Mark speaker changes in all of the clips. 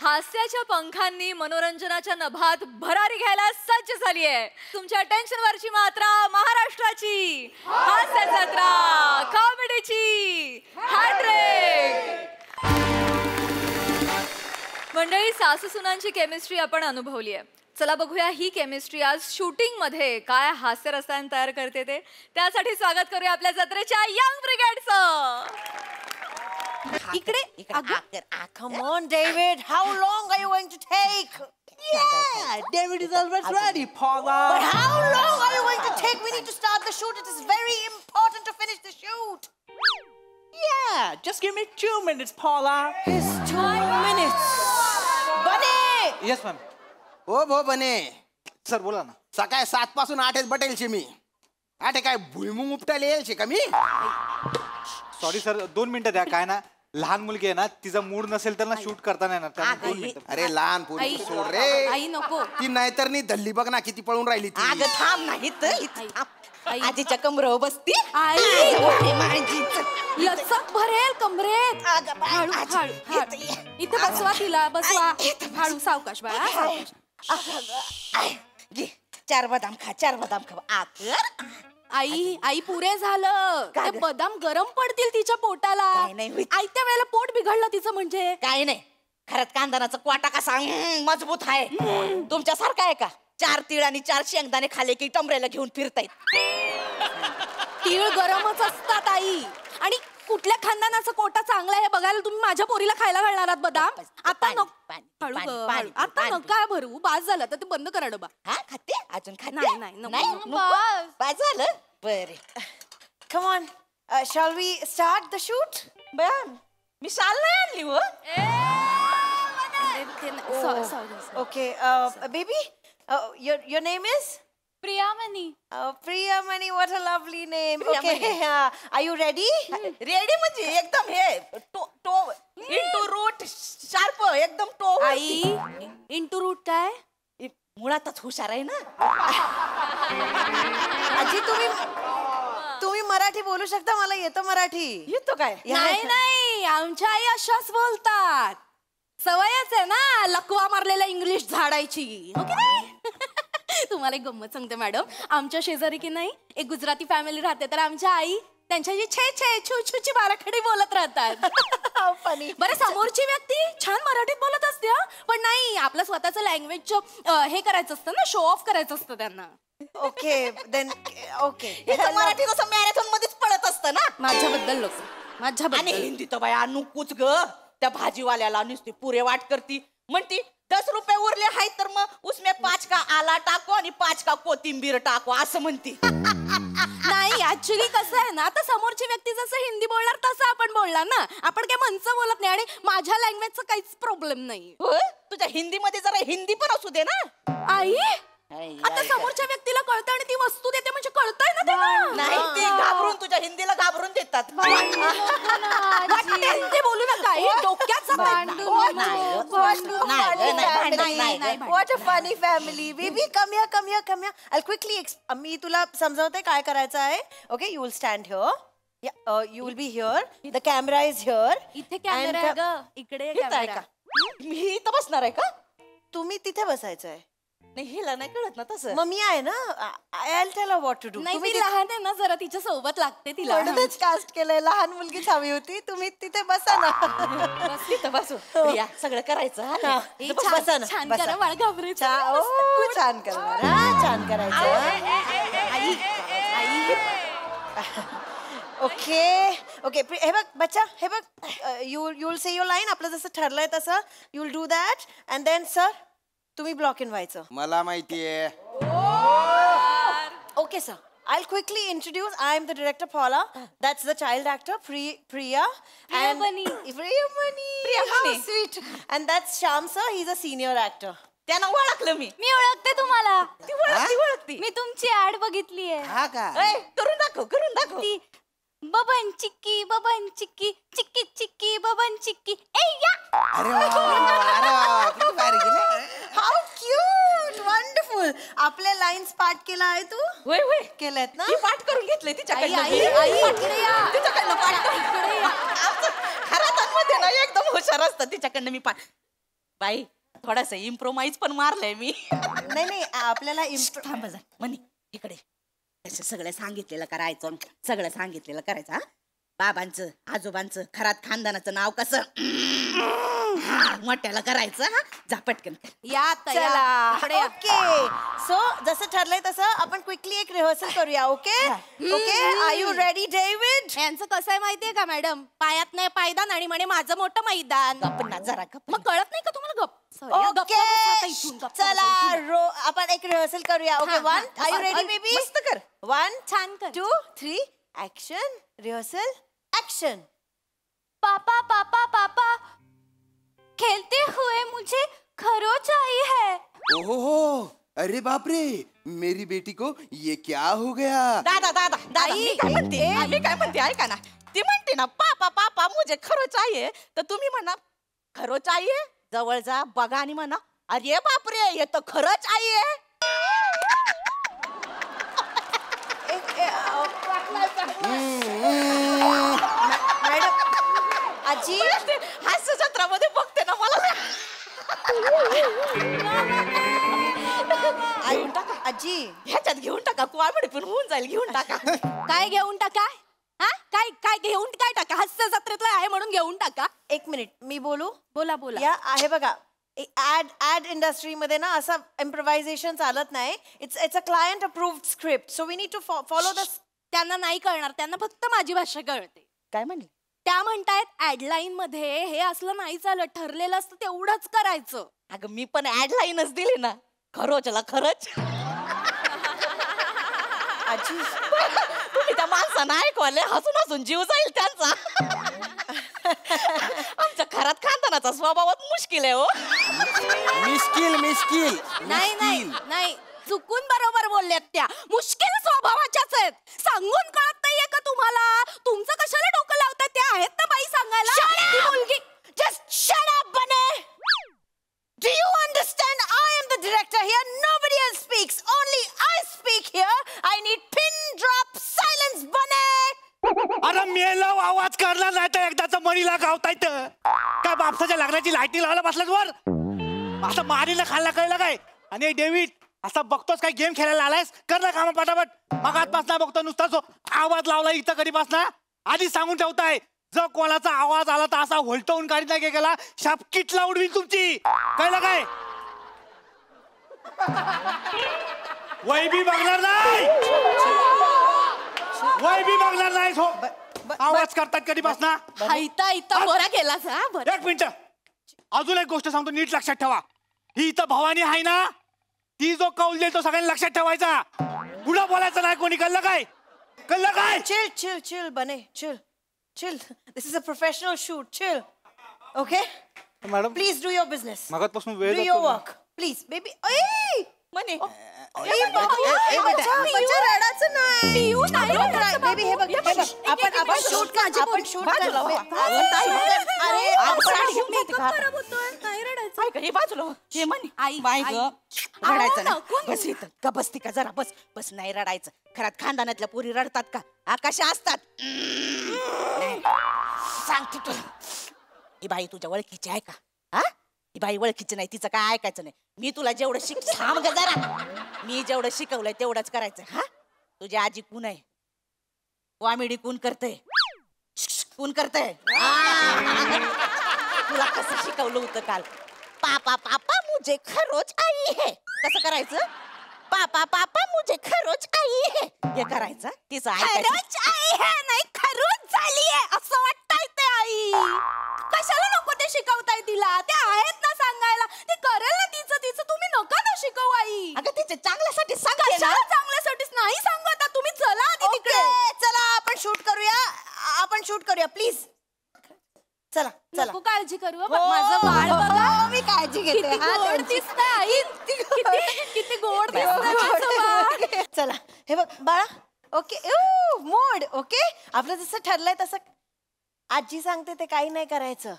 Speaker 1: हास्याच्या पंखांनी मनोरंजनाच्या नभात भरारी घ्यायला सज्ज झाली आहे. तुमच्या टेन्शनवरची मात्रा महाराष्ट्राची हास्य जत्रा, कॉमेडीची हॅट्रिक. मंडळी, सासू सुनांची केमिस्ट्री आपण अनुभवली आहे. चला बघूया ही केमिस्ट्री आज शूटिंग मध्ये काय हास्य रसायन तयार करते ते. त्यासाठी स्वागत करूया आपल्या जत्रेच्या यंग ब्रिगेडचं. इकडे
Speaker 2: Come on, David. How long are you going to take?
Speaker 3: Yeah, David is always ready, Paula.
Speaker 2: But how long are you going to take? We need to start the shoot. It is very important to finish the shoot.
Speaker 3: Yeah, just give me 2 minutes, Paula.
Speaker 2: It's 2 minutes. Bunny!
Speaker 4: Yes, ma'am.
Speaker 5: भो बने
Speaker 4: sir बोला ना.
Speaker 5: सकाळी 7 पासून 8 बटेलचे मी 8 काय भुईमुंग उपटायला यायचे का मी.
Speaker 4: सॉरी सर, 2 मिनिटं द्या. काय ना, लहान मुलगी आहे ना, तिचा मूड नसेल तर ना शूट करता नाही येणार. 2 मिनिटं.
Speaker 5: अरे लहान पोरी सोड रे.
Speaker 1: आई नको.
Speaker 5: ती नाहीतर नी धल्ली बघ ना किती पळून राहिली ती.
Speaker 2: अगं थांब नाही तर आजीच्या कमरेवर बसती.
Speaker 1: आई
Speaker 2: माझी
Speaker 1: लचक भरेल कमरेत.
Speaker 2: अगं बाई,
Speaker 1: हळू
Speaker 2: आजी,
Speaker 1: हळू हळू. इथे बसवा तिला, बसवा. हळू, सावकाश बाळा, सावकाश.
Speaker 2: घे 4 बदाम खा, 4 बदाम खा. आकर
Speaker 1: आई आई पुरे झालं.
Speaker 2: काय
Speaker 1: ते बदाम गरम पडतील तिच्या पोटाला.
Speaker 2: काय नाही होत.
Speaker 1: आयत्या वेळेला पोट बिघडलं तिचं म्हणजे.
Speaker 2: काय नाही, खरंच कांदनाचा क्वाटा कसा मजबूत आहे. तुमच्यासारखा आहे का? 4 तीळ आणि 4 शेंगदाणे खाले की टमरेला घेऊन फिरतायत.
Speaker 1: तीळ गरमच असतात आई. आणि कुठल्या खानदानाचा कोटा चांगला आहे बघायला तुम्ही माझ्या पोरीला खायला घालणार आहात बदाम. आता नको. हळू ग, हळू. आता नका भरू. बास झालं तर ते बंद करा डबा.
Speaker 2: हा खाते अजून खाते.
Speaker 1: नाही, नाही, नको.
Speaker 2: बास झालं. बरे. Come on, shall we start the shoot? बयान मी शाल नाही आणली हो. Okay, baby, your name is
Speaker 1: प्रियामणी.
Speaker 2: Priyamani. What a lovely name. Okay, are you ready? Ready म्हणजे एकदम हे टो into root sharp एकदम टो.
Speaker 1: आई इंटू रूट काय?
Speaker 2: मुळातच हुशार आहे ना. आजी तुम्ही मराठी बोलू शकता? मला येतं मराठी. येतो काय?
Speaker 1: नाही नाही, आमच्या आई अशाच बोलतात. सवयच आहे ना लकवा मारलेला इंग्लिश झाडायची. ओके. तुम्हाला एक गंमत सांगते मॅडम. आमच्या शेजारी की नाही एक गुजराती फॅमिली राहते, तर आमच्या आई त्यांच्याशी छे छे छू छूची बाराखडी बोलत राहतात. बरं, समोरची व्यक्ती छान मराठीत बोलत असते, पण नाही, आपलं स्वतःचं लँग्वेजचं हे करायचं असतं ना, शो ऑफ करायचं असतं त्यांना.
Speaker 2: Okay then. ओके, मराठी कसं मॅरेथॉन मध्येच पळत असतं ना.
Speaker 1: माझ्याबद्दल लोक,
Speaker 2: आणि
Speaker 1: माझ्याबद्दल.
Speaker 2: हिंदी तर बाया नुकूच ग. त्या भाजीवाल्याला नुसती पुरे वाट करती. म्हणती 10 रुपये उरले आहेत तर मग उसमे 5 का आला टाको आणि 5 का कोथिंबीर टाको असं म्हणती.
Speaker 1: नाही, ऍक्च्युली कसं आहे ना, आता समोरची व्यक्ती जसं हिंदी बोलणार तसं आपण बोलणार ना. आपण काय मनचं बोलत नाही. आणि माझ्या लँग्वेजचा काहीच प्रॉब्लेम नाही.
Speaker 2: तुझ्या हिंदी मध्ये जरा हिंदी पण असू दे ना.
Speaker 1: आई आता समोरच्या व्यक्तीला कळतं आणि ती वस्तू देते म्हणजे कळतंय ना त्यांना.
Speaker 2: नाही, ते घाबरून तुझ्या हिंदीला घाबरून देतात.
Speaker 1: ते बोलू नका.
Speaker 2: What a funny family. Baby, come here. I'll quickly मी तुला समजावते काय करायचं आहे. Okay, you will stand here. You will be here. The camera is here.
Speaker 1: इथे कॅमेरा आहे ग. इकडे
Speaker 2: का? मी इथं बसणार आहे का? तुम्ही तिथे बसायचं आहे. नाही, हिला नाही कळत ना तसं. मग मी आहे ना. I'll tell her what to do.
Speaker 1: नाही, ती लहान आहे ना जरा, तिच्या सोबत लागते तिला.
Speaker 2: म्हणूनच कास्ट केलंय. लहान मुलगीच हवी होती. तुम्ही तिथे बसा ना. तिथं बसू. प्रिया, सगळं करायचं. बसा ना.
Speaker 1: छान करा बाळ, घाबरायचं.
Speaker 2: छान करणार. हा, छान करायचं. ओके हे बघ बच्चा, हे बघ. You will say your line. आपलं जसं ठरलंय तसं you will do that. And then sir तुम्ही ब्लॉक इन व्हायचं.
Speaker 5: मला माहितीये.
Speaker 2: Okay, sir. I'll quickly introduce. I am the director, Paula. That's the child actor, Priya.
Speaker 1: Priyamani.
Speaker 2: Priya, how sweet. And that's Shyam, sir. He's a senior actor. त्यांना ओळखलं मी.
Speaker 1: मी ओळखते तुम्हाला.
Speaker 2: ती ओळखती.
Speaker 1: मी तुमची ऍड बघितली आहे.
Speaker 5: हा का?
Speaker 2: करून दाखव.
Speaker 1: ती बबन चिक्की चिक्की चिक्की बबन चिक्की.
Speaker 5: अरे वा, किती भारी गेलं.
Speaker 2: How cute, wonderful. आपल्या लाईन्स पाठ केला आहे तू? होय केल्यात ना. पाठ करून घेतलंय तिच्याकडनं. तिच्याकडनं पाठ करून. खरं तर मध्ये ना एकदम हुशार असतात. तिच्याकडनं मी पाठ.
Speaker 3: बाई थोडासा इम्प्रोमाइज पण मारलंय मी.
Speaker 2: नाही आपल्याला
Speaker 3: थांबा जा म्हणे इकडे. असं सगळं सांगितलेलं करायचं, सगळं सांगितलेलं करायचं. हा बाबांचं आजोबांचं खरात खानदानाचं नाव कसं मोठ्याला करायचं. हा जा पटकन कर.
Speaker 1: या आता, या.
Speaker 2: चला
Speaker 1: इकडे या.
Speaker 2: ओके सो जसं ठरलंय तसं आपण क्विकली एक रिहर्सल करूया. Okay okay are you ready David?
Speaker 1: यांचं कसं आहे माहितीये का मॅडम, पायात नाही पायदान आणि म्हणे माझं मोठं मैदान.
Speaker 3: गप्प ना जरा गप्प.
Speaker 1: मग कळत नाही का तुम्हाला? गप Sorry, गप्पा बसा आता इथून,
Speaker 2: ओके
Speaker 1: गप्पा
Speaker 2: चला
Speaker 1: बसा इथून.
Speaker 2: आपण एक रिहर्सल करूया. ओके
Speaker 1: हा, हा.
Speaker 2: One are you ready baby?
Speaker 3: मस्त कर.
Speaker 2: 1
Speaker 1: छान कर.
Speaker 2: 2 3 ऍक्शन रिहर्सल ऍक्शन.
Speaker 1: पापा पापा पापा खेलते हुए मुझे खरोच आई है.
Speaker 6: ओहो अरे बाप रे मेरी बेटी को ये क्या हो गया?
Speaker 3: दादा दादा दादा मी काय म्हणते, मी काय म्हणते ऐका ना. ती म्हणते ना पापा पापा मुझे खरं चाहिए, तर तुम्ही म्हणा खरं चाहिए. जवळ जा बघा आणि म्हणा अरे बापरे हे तर खरंच आहे.
Speaker 2: मॅडम आजी
Speaker 3: हास्य जत्रामध्ये बघते ना मला.
Speaker 2: आजी
Speaker 3: ह्याच्यात घेऊन टाका कॉमेडी पण होऊन जाईल. घेऊन टाका.
Speaker 1: काय घेऊन टाका? हा काय काय घेऊन काय टाका? हास्य जत्रेतलं आहे म्हणून घेऊन टाका.
Speaker 2: एक मिनिट मी बोलू.
Speaker 1: बोला बोला.
Speaker 2: या आहे बघा ऍड इंडस्ट्रीमध्ये ना असं इम्प्रोव्हायझेशन चालत नाही. It's a client approved script so we need to follow the.
Speaker 1: त्यांना नाही कळणार, त्यांना फक्त माझी भाषा कळते.
Speaker 3: काय म्हणले?
Speaker 1: त्या म्हणतायत ऍडलाईन मध्ये हे असलं नाही चालत, ठरलेलं असतं तेवढंच करायचं.
Speaker 3: अगं मी पण ऍड लाईनच दिली ना. खरोचला खरंच.
Speaker 2: आजी
Speaker 3: तुम्ही त्या माणसानं ऐकवाले हसून हसून जीव जाईल त्यांचा. आमच्या घरात खानदानाचा स्वभावात मुश्किल आहे हो.
Speaker 5: मिस्किल मिस्किल
Speaker 1: नाही नाही नाही चुकून बरोबर बोलल्यात त्या. मुश्किल स्वभावाच्याच आहेत. सांगून कळत नाहीये का तुम्हाला? तुमचं कशाला डोकं लावताय? ते आहेत ना बाई सांगायला. ती मुलगी
Speaker 2: just shut up बने. Do you understand? I am the director here. Nobody else speaks. Only I speak here. I need pin drop silence बने.
Speaker 4: अरे मेला आवाज करणार नाही तर एकदाच मरीला गावता येतं काय? बापसाच्या लग्नाची लाईटी लावायला बसलाच वर. असं मारीला खाल्ला कळलं काय? आणि डेव्हिड असा बघतोस काय गेम खेळायला आलायस? कर ना कामा पटापट. मग आतपासना बघतो नुसता जो आवाज लावला इथं कधीपासना. आधी सांगून ठेवताय जर कोणाचा आवाज आला तर असा व्होल्टवून काढीत नाही गेला शाप किटला उडवीन तुमची. कळलं काय? वय बी बघणार नाही, वय बी बघणार नाही. हो आवाज करतात कधीपासना.
Speaker 1: हायता इथं बोरा केलास. हा बरं.
Speaker 4: एक मिनिट अजून एक गोष्ट सांगतो नीट लक्षात ठेवा. ही इथं भवानी आहे ना, ती जो कौल देईल तो सगळ्यांनी लक्षात ठेवायचा. पुढं बोलायचं नाही कोणी. कळलं काय? कळलं काय?
Speaker 2: Chill, chill, chill बने. Chill, chill. This is a professional shoot. Chill. Okay?
Speaker 4: Madam
Speaker 2: Please do your business.
Speaker 4: मगातपासून वेळ
Speaker 2: Do your work. Please, baby. Oy!
Speaker 3: म्हणे
Speaker 2: बच्चा रडायचं नाही.
Speaker 1: पिऊ नाही रडायचं
Speaker 2: बेबी हे बघ हे बघ. आपण शूट आपण शूट
Speaker 3: बाजूला व्हा.
Speaker 2: अरे
Speaker 3: अगं, साडी घेऊन येते का?
Speaker 1: खराब होतोय. नाही रडायचं.
Speaker 3: ऐका हे बाजूला हो. हे म्हणे
Speaker 1: आई,
Speaker 3: बाय
Speaker 1: आई.
Speaker 3: ग रडायचं
Speaker 1: आहो, नको.
Speaker 3: नाही. बस इथं का बसती का जरा बस बस. नाही रडायचं. खरात खानदानातल्या पोरी रडतात का? आकाशा असतात. नाही. सांगते तुला ही बाई तुझ्या ओळखीची आहे का? हा ही बाई ओळखीची नाही. तिचं काय ऐकायचं नाही. मी तुला जेवढं थांब ग जरा. मी जेवढं शिकवलंय तेवढंच करायचं. हा तुझी आजी कोण आहे? कॉमेडी कोण करते? कोण करते? तुला कसं शिकवलं होतं काल? पापा पापा मुझे खरोच आई है. कसं करायचं? पापा पापा मुझे खरोच आई है. हे करायचं. तिचं ऐकायचं.
Speaker 1: खरंच आई है नाही खरूच झालीये असं वाटतंय ते. आई कशाला नको ते शिकवताय तिला? ते आहेत ना सांगायला. ते करेल ना तिचं तिचं. तुम्ही नका ना शिकवू आई.
Speaker 3: अगं तिच्या चांगल्यासाठी सांगते ना.
Speaker 1: कशाला चांगल्यासाठीच नाही सांगत. तुम्ही चला आधी तिकडे.
Speaker 2: चला आपण शूट करूया. आपण शूट करूया प्लीज. चला चला.
Speaker 1: नको काळजी करू हं. माझं बाळ बघा.
Speaker 2: मी काळजी घेते.
Speaker 1: किती गोड दिसतंय आई. किती गोड दिसतंय माझं बाळ.
Speaker 2: चला हे बघ बाळा. ओके मोड. ओके आपलं जसं ठरलंय तसं आजी सांगते ते काही नाही करायचं.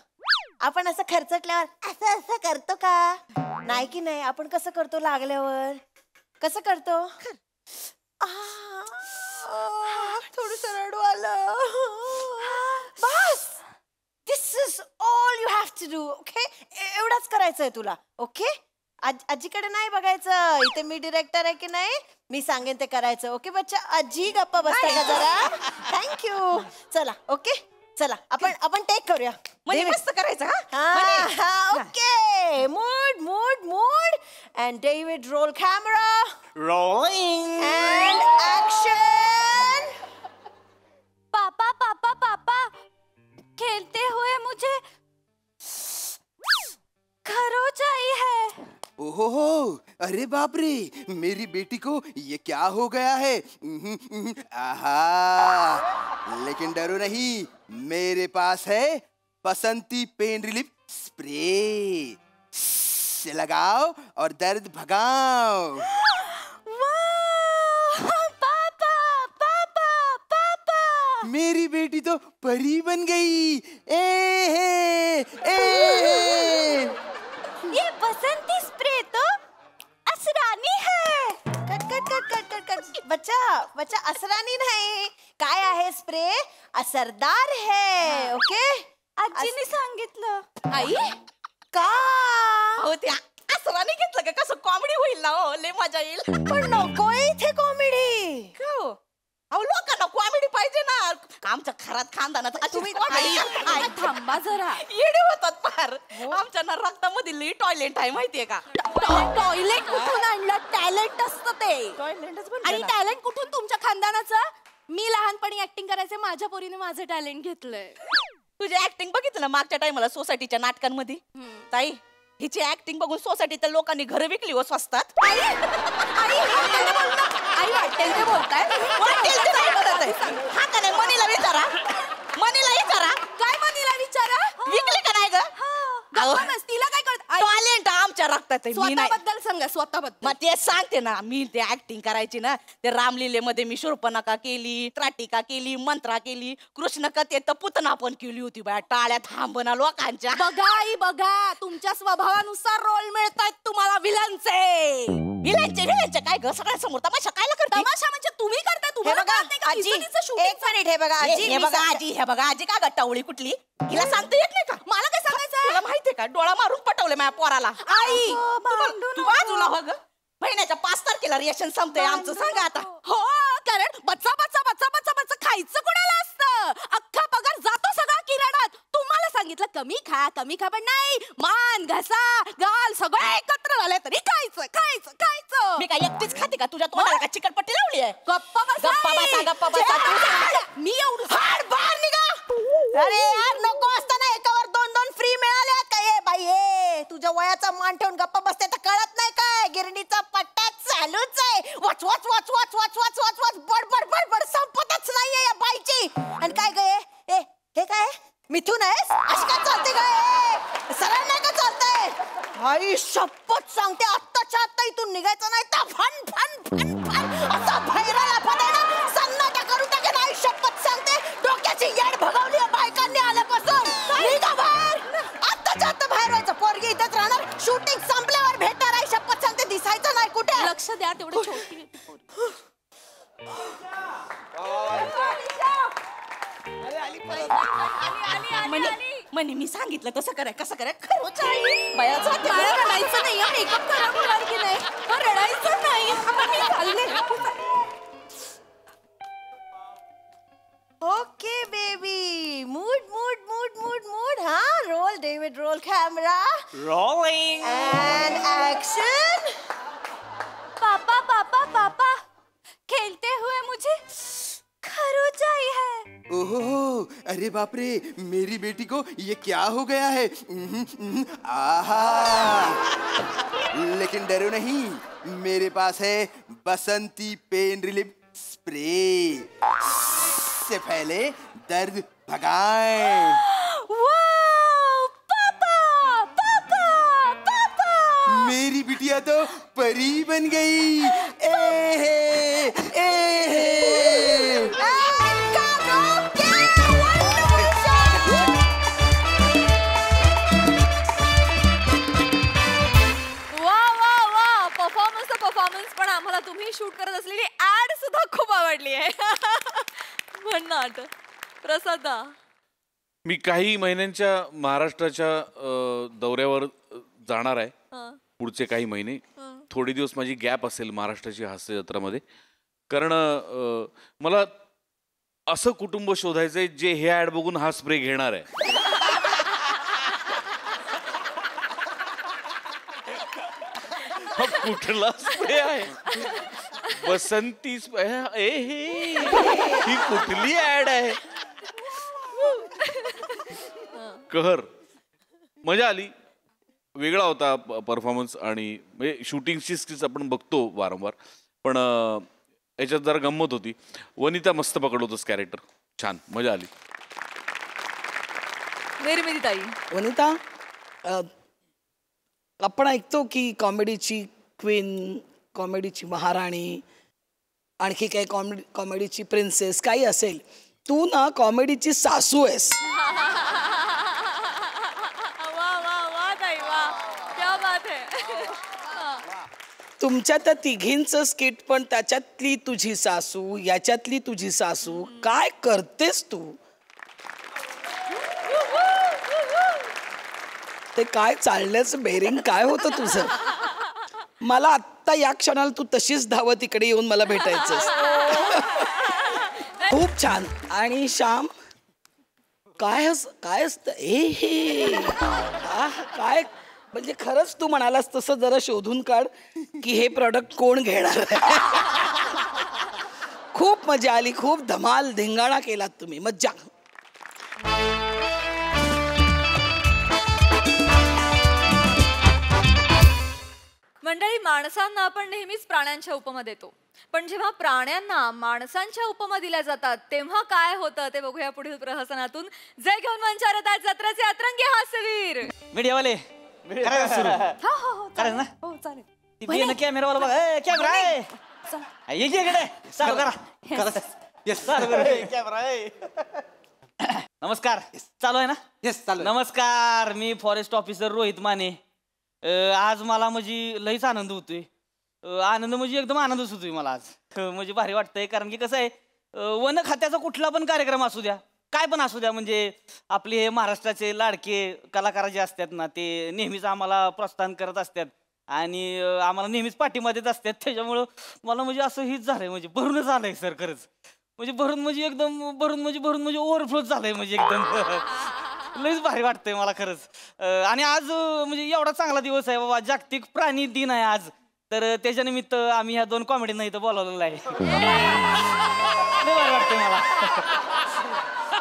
Speaker 2: आपण असं खर्चटल्यावर असं असं करतो का? नाही की नाही. आपण कसं करतो लागल्यावर? कसं करतो? थोडस रडू आलं. बस. This is all you have to do. Okay एवढंच करायचं. करायचंय तुला. ओके, आजीकडे नाही बघायचं, इथे मी डिरेक्टर आहे की नाही, मी सांगेन ते करायचं. ओके बच्चा, आजी गप्पा बसता का जरा. थँक्यू. चला ओके, चला आपण टेक करूया.
Speaker 3: म्हणजे
Speaker 2: डेव्हिड.
Speaker 3: मस्त करायचं
Speaker 2: okay, mood mood mood and David roll camera
Speaker 4: rolling.
Speaker 2: And action.
Speaker 1: पापा पापा पापा, खेलते हुए मुझे खरोच आई है.
Speaker 6: ओहो, अरे बाप रे, मेरी बेटी को ये क्या हो गया है. आहा, लेकिन डरो नहीं, मेरे पास है बसंती पेन रिलीफ स्प्रे. लगाओ और दर्द भगाओ.
Speaker 1: पापा पापा पापा,
Speaker 6: मेरी बेटी तो परी बन गई. ए
Speaker 1: ये बसंती स्प्रे तो असरानी है.
Speaker 2: Cut cut cut cut cut cut. बच्चा असरानी नाही, काय आहे स्प्रे, असरदार है. ओके,
Speaker 1: आजीने सांगितलं. आई
Speaker 2: का
Speaker 3: हो ते असराने घेतलं का, कसं कॉमेडी होईल ना. हो लय मजा येईल.
Speaker 2: पण नको इथे कॉमेडी.
Speaker 3: का हो? अहो लोकांना कॉमेडी पाहिजे ना. आमच्या घरात खानदानात
Speaker 2: तुम्ही-
Speaker 1: आई थांबा जरा.
Speaker 3: येडे होतात फार. आमच्या ना रक्तामध्ये लई टॉयलेट आहे माहितीये का.
Speaker 1: टॉयलेट कुठून आणलं, टॅलेंट असतं ते.
Speaker 3: टॉयलेटच
Speaker 1: आणि टॅलेंट कुठून तुमच्या खानदानाचं. मी लहानपणी ऍक्टिंग करायचे, माझ्या पोरीने माझं टॅलेंट घेतलंय.
Speaker 3: तुझी ऍक्टिंग बघितलं ना मागच्या टाइमला सोसायटीच्या नाटकांमध्ये. ताई हिची ऍक्टिंग बघून सोसायटीच्या लोकांनी घरं विकली हो स्वस्तात.
Speaker 1: आई वाटेल ते बोलताय.
Speaker 3: वाटेल ते नाही बोलत आहे. हा का नाही, मनीला विचारा. मनीला विचारा,
Speaker 1: काय मनीला विचारा.
Speaker 3: विकली का नाही ग.
Speaker 1: तिला काय कळत.
Speaker 3: टॅलेंट आमच्या रक्तात आहे. मी नाही.
Speaker 1: स्वतःबद्दल सांगा, स्वतःबद्दल.
Speaker 3: मग ते सांगते ना, मी ते ऍक्टिंग करायची ना, ते रामलीलेमध्ये मी शूर्पणखा केली, त्राटिका केली, मंत्रा केली, कृष्ण कथेत तर पुतना पण केली होती बाया. टाळ्या थांबना लोकांच्या.
Speaker 1: बघा आई बघा, तुमच्या स्वभावानुसार रोल मिळतायत तुम्हाला विलनचे.
Speaker 3: विलांचे काय ग, सगळ्या समोर तमाशा कायला करते.
Speaker 1: तमाशा म्हणजे तुम्ही करताय.
Speaker 2: हे
Speaker 1: तुम्हाला
Speaker 2: बघा
Speaker 1: कळत नाही का
Speaker 2: आजी,
Speaker 1: खिचडीचं shooting
Speaker 2: एक मिनिट. हे बघा आजी,
Speaker 3: हे
Speaker 2: मी
Speaker 3: बघा
Speaker 2: सांगते.
Speaker 3: आजी, हे बघा आजी, का ग टवळी कुठली. हिला सांगता येत नाही का.
Speaker 1: मला काय सांगायचं.
Speaker 3: तुला माहितीये का, डोळा मारून पटवले माझ्या पोराला.
Speaker 1: आई
Speaker 3: तू बाजूला हो ग. महिन्याच्या 5 तारखेला रेशन संपतंय आमचं. सांगा आता.
Speaker 1: हो, कारण बच्चा बच्चा बच्चा बच्चा बच्चा खायचं कोणाला असतं. अख्खा पगार जातो सगळा किराणात. तुम्हाला सांगितलं कमी खा पण नाही. मान घसा गाल सगळं एकत्र झाले तरी खायचं खायचं खायचं.
Speaker 3: मी काय एकटीच खाते का, तुझ्या तोंडाला का चिकटपट्टी लावली आहे.
Speaker 1: गप्पा बसा
Speaker 3: गप्पा
Speaker 1: आई.
Speaker 3: बसा, गप्पा बसा.
Speaker 1: मी एवढं
Speaker 3: हाड बाहेर निघा.
Speaker 2: अरे यार, नको असताना एकावर 2 फ्री मिळाले का. ए बाई, ए तुझ्या वयाचा मान ठेवून गप्पा बसते तर कळत नाही काय. गिरणीचा पट्टा चालूच आहे. वाच वाच वाच वाच वाच वाच वाच वाच बडबड बडबड संपतच नाहीये या बाईची. आणि काय ग हे काय मिथून आहेस. अशी काय चालते काय, सरळ नाही का चालतंय. आई शपथ सांगते, आत्ताच्या आत्ता इथून निघायचं नाही तर फन फन फन फन असा भैराला फटायला सन्नाटा करू टाकेन. आई शपथ सांगते, डोक्याची येड भगवली आहे बायकांनी आल्यापासून. निघा बाहेर, आत्ताच्या आत्ता बाहेर व्हायचं. पोरगी इथेच राहणार, शूटिंग संपल्यावर भेटणार. आई शपथ सांगते, दिसायचं नाही कुठे.
Speaker 1: लक्ष द्या तेवढं छोटी आहे ती पोरगी.
Speaker 3: म्हणे मी सांगितलं तसं कराय, कसं कराय. खरंच आहे बाया, जाते.
Speaker 1: मला रडायचं नाही, मेकअप करा होणार की नाही. रडायचं नाही. मी चालले.
Speaker 2: Okay baby, mood mood mood mood mood. हा, roll David, roll camera
Speaker 4: rolling.
Speaker 2: And action.
Speaker 1: पापा पापा पापा, खेलते हुए मुझे खरोच आई है.
Speaker 6: ओहो, अरे बाप रे, मेरी बेटी को ये क्या हो गया है. आहा, लेकिन डरो नहीं, मेरे पास है बसंती पेन रिलीफ स्प्रे. से पहले दर्द भगाएं.
Speaker 1: वाव, पापा पापा पापा.
Speaker 6: मेरी बिटिया तो परी बन गई. ए
Speaker 1: परफॉर्मन्स पण आम्हाला तुम्ही शूट करत असलेली ऍड सुद्धा खूप आवडली आहे. म्हण ना आता प्रसादा.
Speaker 7: मी काही महिन्यांच्या महाराष्ट्राच्या दौऱ्यावर जाणार आहे पुढचे काही महिने. थोडे दिवस माझी गॅप असेल महाराष्ट्राची हास्य जत्रामध्ये, कारण मला असं कुटुंब शोधायचंय जे हे ऍड बघून हा स्प्रे घेणार आहे. हा कुठला स्प्रे आहे? बसंती ही कुठली ऍड आहे? कहर. मजा आली, वेगळा होता परफॉर्मन्स. आणि म्हणजे शूटिंगची स्किल्स आपण बघतो वारंवार, पण याच्यात जरा गंमत होती. वनिता मस्त पकडलं होतंस कॅरेक्टर, छान मजा आली.
Speaker 1: निर्मिती ताई,
Speaker 8: वनिता, आपण ऐकतो की कॉमेडीची क्वीन, कॉमेडीची महाराणी, आणखी काही कॉमेडीची प्रिन्सेस काही असेल, तू ना कॉमेडीची सासू आहेस. तुमच्या त्या तिघींचं स्किट, पण त्याच्यातली तुझी सासू, याच्यातली तुझी सासू, काय करतेस तू? ते काय चालण्याचं बेरिंग काय होतं तुझं? मला आत्ता या क्षणाला तू तशीच धावत इकडे येऊन मला भेटायचं. खूप छान. आणि श्याम, काय असतं हे काय, म्हणजे खरंच तू म्हणालास तसं जरा शोधून काढ की हे प्रॉडक्ट कोण घेणार आहे. खूप मजा आली, खूप धमाल धिंगाणा केलात तुम्ही, मज्जा.
Speaker 9: मंडळी, माणसांना आपण नेहमीच प्राण्यांच्या उपमा देतो, पण जेव्हा प्राण्यांना माणसांच्या उपमा दिल्या जातात तेव्हा काय होतं ते बघूया पुढील प्रहसनातून. जय घेऊन मंचावर येतात जत्राचे अतरंगी हास्यवीर.
Speaker 10: मीडियावाले करायचं सुरू. करायचं ना? ती बियाणं कॅमेरावाला बघा. ए, कॅमेरा आहे. ये की इकडे. चालू करा. चालू करा. कॅमेरा आहे. नमस्कार. चालू आहे ना?
Speaker 5: येस, चालू.
Speaker 10: नमस्कार, मी फॉरेस्ट ऑफिसर रोहित माने. आज मला म्हणजे लईच आनंद होतोय. आनंद म्हणजे एकदम आनंदच होतोय मला आज. म्हणजे भारी वाटतंय, कारण की कसं आहे, वन खात्याचा कुठला पण कार्यक्रम असू द्या, काय पण असू द्या, म्हणजे आपले हे महाराष्ट्राचे लाडके कलाकार जे असतात ना, ते नेहमीच आम्हाला प्रोत्साहन करत असतात आणि आम्हाला नेहमीच पाठिंबा देत असतात. त्याच्यामुळं मला म्हणजे असं हीच झालंय, म्हणजे भरूनच आलंय सर, खरंच. म्हणजे भरून म्हणजे एकदम भरून म्हणजे ओव्हरफ्लोच झालंय, म्हणजे एकदम लईच भारी वाटतंय मला खरंच. आणि आज म्हणजे एवढा चांगला दिवस आहे बाबा, जागतिक प्राणी दिन आहे आज, तर त्याच्यानिमित्त आम्ही ह्या 2 कॉमेडींना इथं बोलावलेलं आहे. लई भारी वाटतंय मला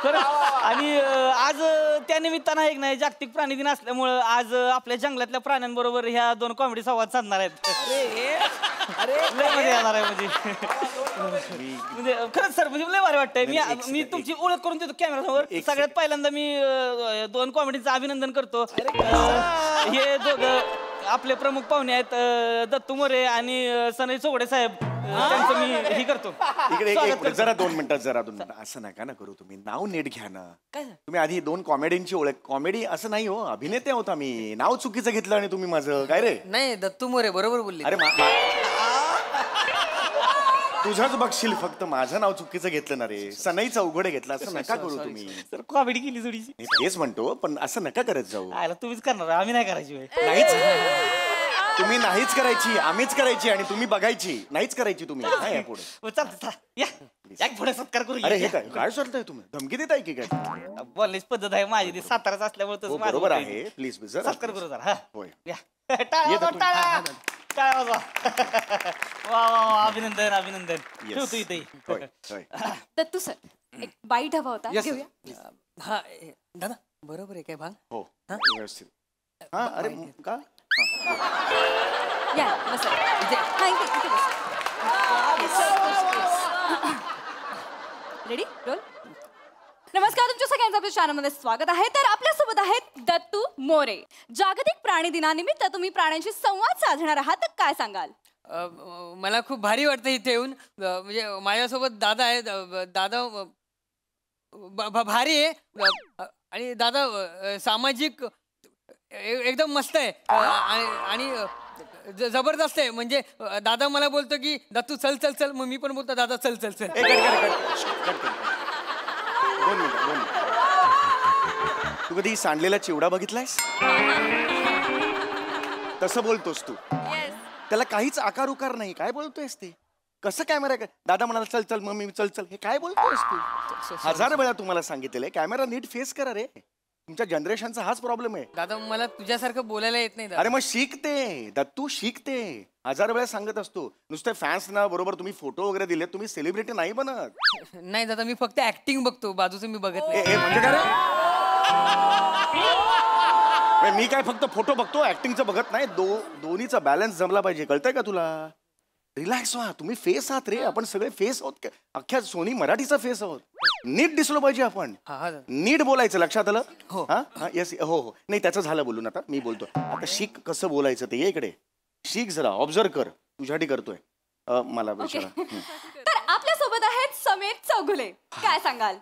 Speaker 10: खरंच. आणि आज त्या निमित्तानं एक नाही, जागतिक प्राणी दिन असल्यामुळं आज आपल्या जंगलातल्या प्राण्यांबरोबर ह्या 2 कॉमेडी संवाद साधणार आहेत. लय मजा येणार आहे म्हणजे खरंच सर, म्हणजे लय भारी वाटतंय. मी तुमची ओळख करून देतो कॅमेरासमोर. सगळ्यात पहिल्यांदा मी 2 कॉमेडीचं अभिनंदन करतो. हे दोघं आपले प्रमुख पाहुणे आहेत, दत्तू मोरे आणि सनई चौगडे साहेब. त्यांचं मी हे करतो.
Speaker 11: इकडे जरा 2 मिनिटात, जरा 2 मिनिटात. असं नका ना करू तुम्ही, नाव नीट घ्या ना. तुम्ही आधी 2 कॉमेडींची ओळख. कॉमेडी असं नाही हो, अभिनेते होता मी. नाव चुकीचं घेतलं आणि तुम्ही माझं काय रे?
Speaker 12: नाही, दत्तू मोरे बरोबर बोलले.
Speaker 11: अरे तुझंच बघशील, फक्त माझं नाव चुकीचं घेतलं ना रे. सनई चौघडे घेतलं, असं नका करू तुम्ही.
Speaker 10: सर कॉमेडी केली थोडीशी.
Speaker 11: तेच म्हणतो, पण असं नका करत जाऊ.
Speaker 10: तुम्हीच करणार, आम्ही नाही करायची.
Speaker 11: नाहीच, तुम्ही नाहीच करायची, आम्हीच करायची. आणि तुम्ही बघायची, नाहीच करायची तुम्ही.
Speaker 10: पुढे सत्कार करू.
Speaker 11: अरे हे काय सोडताय तुम्ही? धमकी देताय की काय?
Speaker 10: बोलण्याची पद्धत आहे माझी, ती साताराच असल्यामुळे.
Speaker 11: बरोबर आहे, प्लीज
Speaker 10: सत्कार करू जरा.
Speaker 11: होय.
Speaker 10: अभिनंदन अभिनंदन. ठेवतो इथे.
Speaker 1: दत्तू सर, एक बाईट हवा होता, घेऊया.
Speaker 12: हा दादा, बरोबर आहे काय भाग?
Speaker 11: हो, व्यवस्थित. हा, अरे का?
Speaker 1: या बसा. इथे बसा. Ready, roll. नमस्कार, तुमच्या सगळ्यांचं आपल्या चॅनलमध्ये स्वागत आहे. तर आपल्यासोबत आहेत दत्तू मोरे. जागतिक प्राणी दिनानिमित्त तुम्ही प्राण्यांशी संवाद साधणार आहात, तर काय सांगाल?
Speaker 12: मला खूप भारी वाटतं इथे येऊन. म्हणजे माझ्यासोबत दादा आहे. दादा भारी आहे आणि दादा सामाजिक एकदम मस्त आहे आणि जबरदस्त आहे. म्हणजे दादा मला बोलतो की दत्तू चल चल चल, मग मी पण बोलतो दादा चल चल चल.
Speaker 11: 2 मिनिट. तू कधी सांडलेला चिवडा बघितलायस? तसं बोलतोस तू. त्याला काहीच आकार उकार नाही. काय बोलतोयस ते? कसं कॅमेरा दादा म्हणाला चल चल मम्मी चल चल, हे काय बोलतोयस तू? 1000 वेळा तुम्हाला सांगितलेलं कॅमेरा नीट फेस करा रे. तुमच्या जनरेशनचा हाच प्रॉब्लेम आहे.
Speaker 12: दादा मला तुझ्यासारखं बोलायला येत नाही दादा.
Speaker 11: अरे मग शिकते दत्तू, शिकते. 1000 वेळा सांगत असतो. नुसते फॅन्स ना बरोबर तुम्ही फोटो वगैरे दिले, तुम्ही सेलिब्रिटी नाही बनत.
Speaker 12: नाही दादा, मी फक्त ऍक्टिंग बघतो, बाजूचं मी बघत नाही.
Speaker 11: म्हणजे काय रे? मी काय फक्त फोटो बघतो, ऍक्टिंगचं बघत नाही. दोन्हीचा बॅलन्स जमला पाहिजे, कळतंय का तुला? रिलॅक्स व्हा, तुम्ही फेस आहात रे. आपण सगळे फेस आहोत, अख्ख्या सोनी मराठीचा फेस आहोत. नीट दिसलो पाहिजे आपण. नीट बोलायचं, लक्षात आलं? हा येस हो हो. नाही त्याचं झालं बोलून, आता मी बोलतो. आता शिक कसं बोलायचं ते. ये इकडे शिक, जरा ऑब्झर्व कर. तुझ्यासाठी करतोय. मला विचारा.
Speaker 1: तर आपल्या सोबत आहेत समीर चौगुले, काय सांगाल?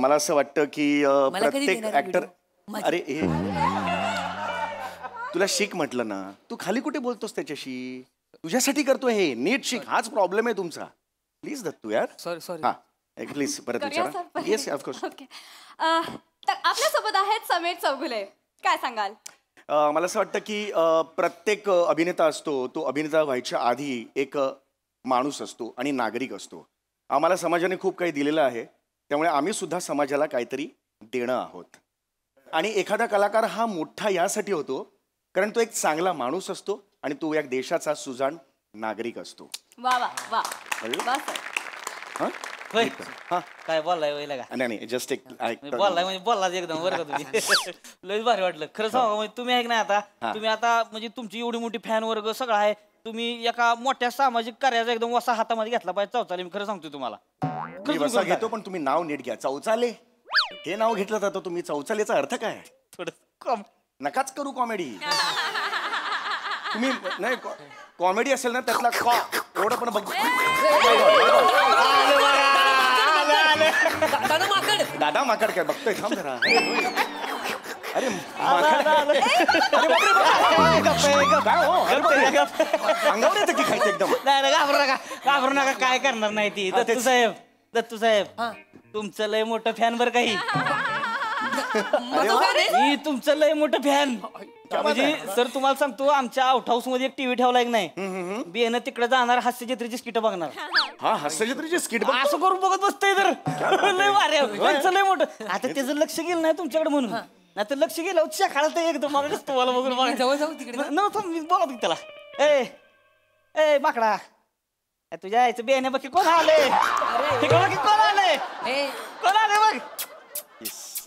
Speaker 11: मला असं वाटतं की प्रत्येक ऍक्टर, अरे तुला शिक म्हटलं ना, तू खाली कुठे बोलतोस त्याच्याशी? तुझ्यासाठी करतोय हे. नीट शिक, हाच प्रॉब्लेम आहे तुमचा. प्लीज दत्तू यार.
Speaker 12: सॉरी.
Speaker 11: हा प्लीज परत विचारा. Yes of course.
Speaker 1: ओके, तर आपल्या सोबत आहेत समीर चौगुले, काय सांगाल?
Speaker 11: मला असं वाटतं की प्रत्येक अभिनेता असतो, तो अभिनेता व्हायच्या आधी एक माणूस असतो आणि नागरिक असतो. आम्हाला समाजाने खूप काही दिलेलं आहे, त्यामुळे आम्ही सुद्धा समाजाला काहीतरी देणं आहोत. आणि एखादा कलाकार हा मोठा यासाठी होतो कारण तो एक चांगला माणूस असतो आणि तो एक देशाचा सुजाण नागरिक असतो.
Speaker 1: वा वा वा वा सर.
Speaker 10: काय बोललाय वैला का?
Speaker 11: नाही जस्ट एक
Speaker 10: बोललाय म्हणजे बोलला एकदम बरं का तुम्ही. लयच भारी वाटलं खरं सांगा. म्हणजे तुम्ही ऐक ना, आता तुम्ही आता म्हणजे तुमची एवढी मोठी फॅन वर्ग सगळं आहे, तुम्ही एका मोठ्या सामाजिक कार्याचा एकदम वसा हातामध्ये घेतला पाहिजे. चौचाले मी खरं सांगतो तुम्हाला.
Speaker 11: मी वसा घेतो, पण तुम्ही नाव नीट घ्या. चौचाले हे नाव घेतलं जातं. तुम्ही चौचालेचा अर्थ काय?
Speaker 10: थोडं
Speaker 11: नकाच करू कॉमेडी. तुम्ही नाही कॉमेडी असेल ना त्यातला एवढं पण बघ. दादा माकड काय बघतोय? थांब जरा. अरे अंगावर येतं की खायचं एकदम.
Speaker 10: घाबरू नका काय करणार नाही ती. दत्तू साहेब तुमचं लय मोठं फॅन बरं काही. मी तुमचं लय मोठं फॅन. म्हणजे सर तुम्हाला सांगतो, आमच्या आउट हाऊस मध्ये एक टीव्ही ठेवला एक नाही. बियाणं तिकडे जाणार, हास्य जत्रेची स्किट बघणार.
Speaker 11: हा हास्य जत्रेची स्किट
Speaker 10: असं करून बघत बसतोय. तर लय भारी लय मोठं. आता त्याचं लक्ष गेलं नाही तुमच्याकडे म्हणून, नाही तर लक्ष गेलं खाळत एकदम. मला तुम्हाला बघून
Speaker 12: जवळ जाऊ तिकडे
Speaker 10: नव्हतं मी बोलत त्याला. ए माकडा, तुझ्या यायचं बियाण्या बघ कोण आले. कोण आले कोण आले बघ.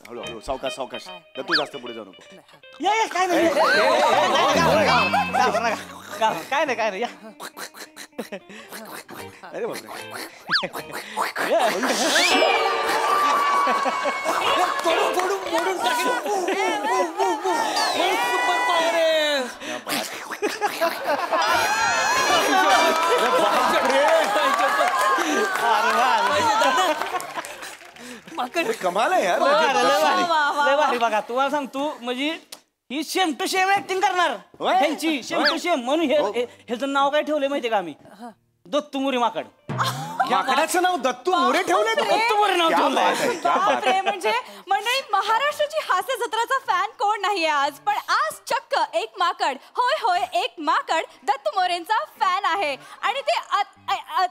Speaker 11: हळूहळू सावकाश सावकाश. तू जास्त पुढे जाऊ नको.
Speaker 10: काय नाही काय नाही काय नाही या.
Speaker 11: अरे बापरे. कमाल आहे यार.
Speaker 10: लय भारी बघा. तुम्हाला सांगतो म्हणजे ही सेम टू सेम ऍक्टिंग करणार ह्यांची. Same to same. म्हणून ह्याचं नाव काय ठेवलंय माहितीये का आम्ही? दत्तू मोरे माकड.
Speaker 11: माकडाचं नाव दत्तू मोरे ठेवलंय.
Speaker 10: दत्तू मोरे नाव ठेवलंय.
Speaker 1: म्हणजे मंडळी, महाराष्ट्राची हास्य जत्राचा फॅन कोण नाहीये आज, पण आज चक्क एक माकड, होय होय एक माकड दत्तू मोरेंचा फॅन आहे. आणि ते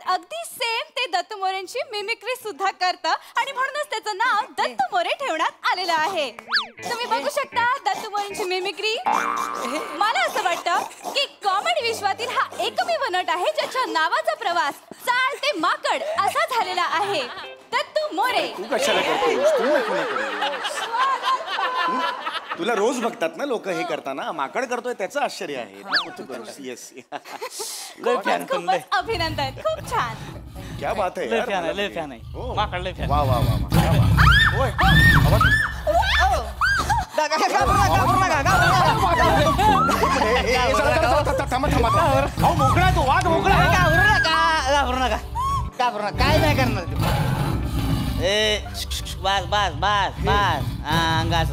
Speaker 1: अगदी सेम ते दत्तू मोरेंची मिमिक्री सुद्धा करतं आणि म्हणूनच त्याचं नाव दत्तू मोरे ठेवण्यात आलेलं आहे. तुम्ही बघू शकता दत्तू मोरेंची मिमिक्री. मला असं वाटतं की कॉमेडी विश्वातील हा एकमेव नट आहे ज्याच्या नावाचा प्रवास चाल ते माकड असा झालेला आहे. दत्तू मोरे.
Speaker 11: तू कशाला करतोस? तुला रोज बघतात ना लोक हे करताना. माकड करतोय त्याचं आश्चर्य आहे. येस
Speaker 1: खूपच अभिनंदन. खूप छान.
Speaker 11: क्या बात आहे.
Speaker 10: लय फॅन आहे, लय फॅन आहे. माकड लय फॅन.
Speaker 11: वा वा वा. मोकळा तो वाघ मोकळा.
Speaker 10: घाबरू नका काय नाही करणार तू. ए बस बस बस बस अंगाच.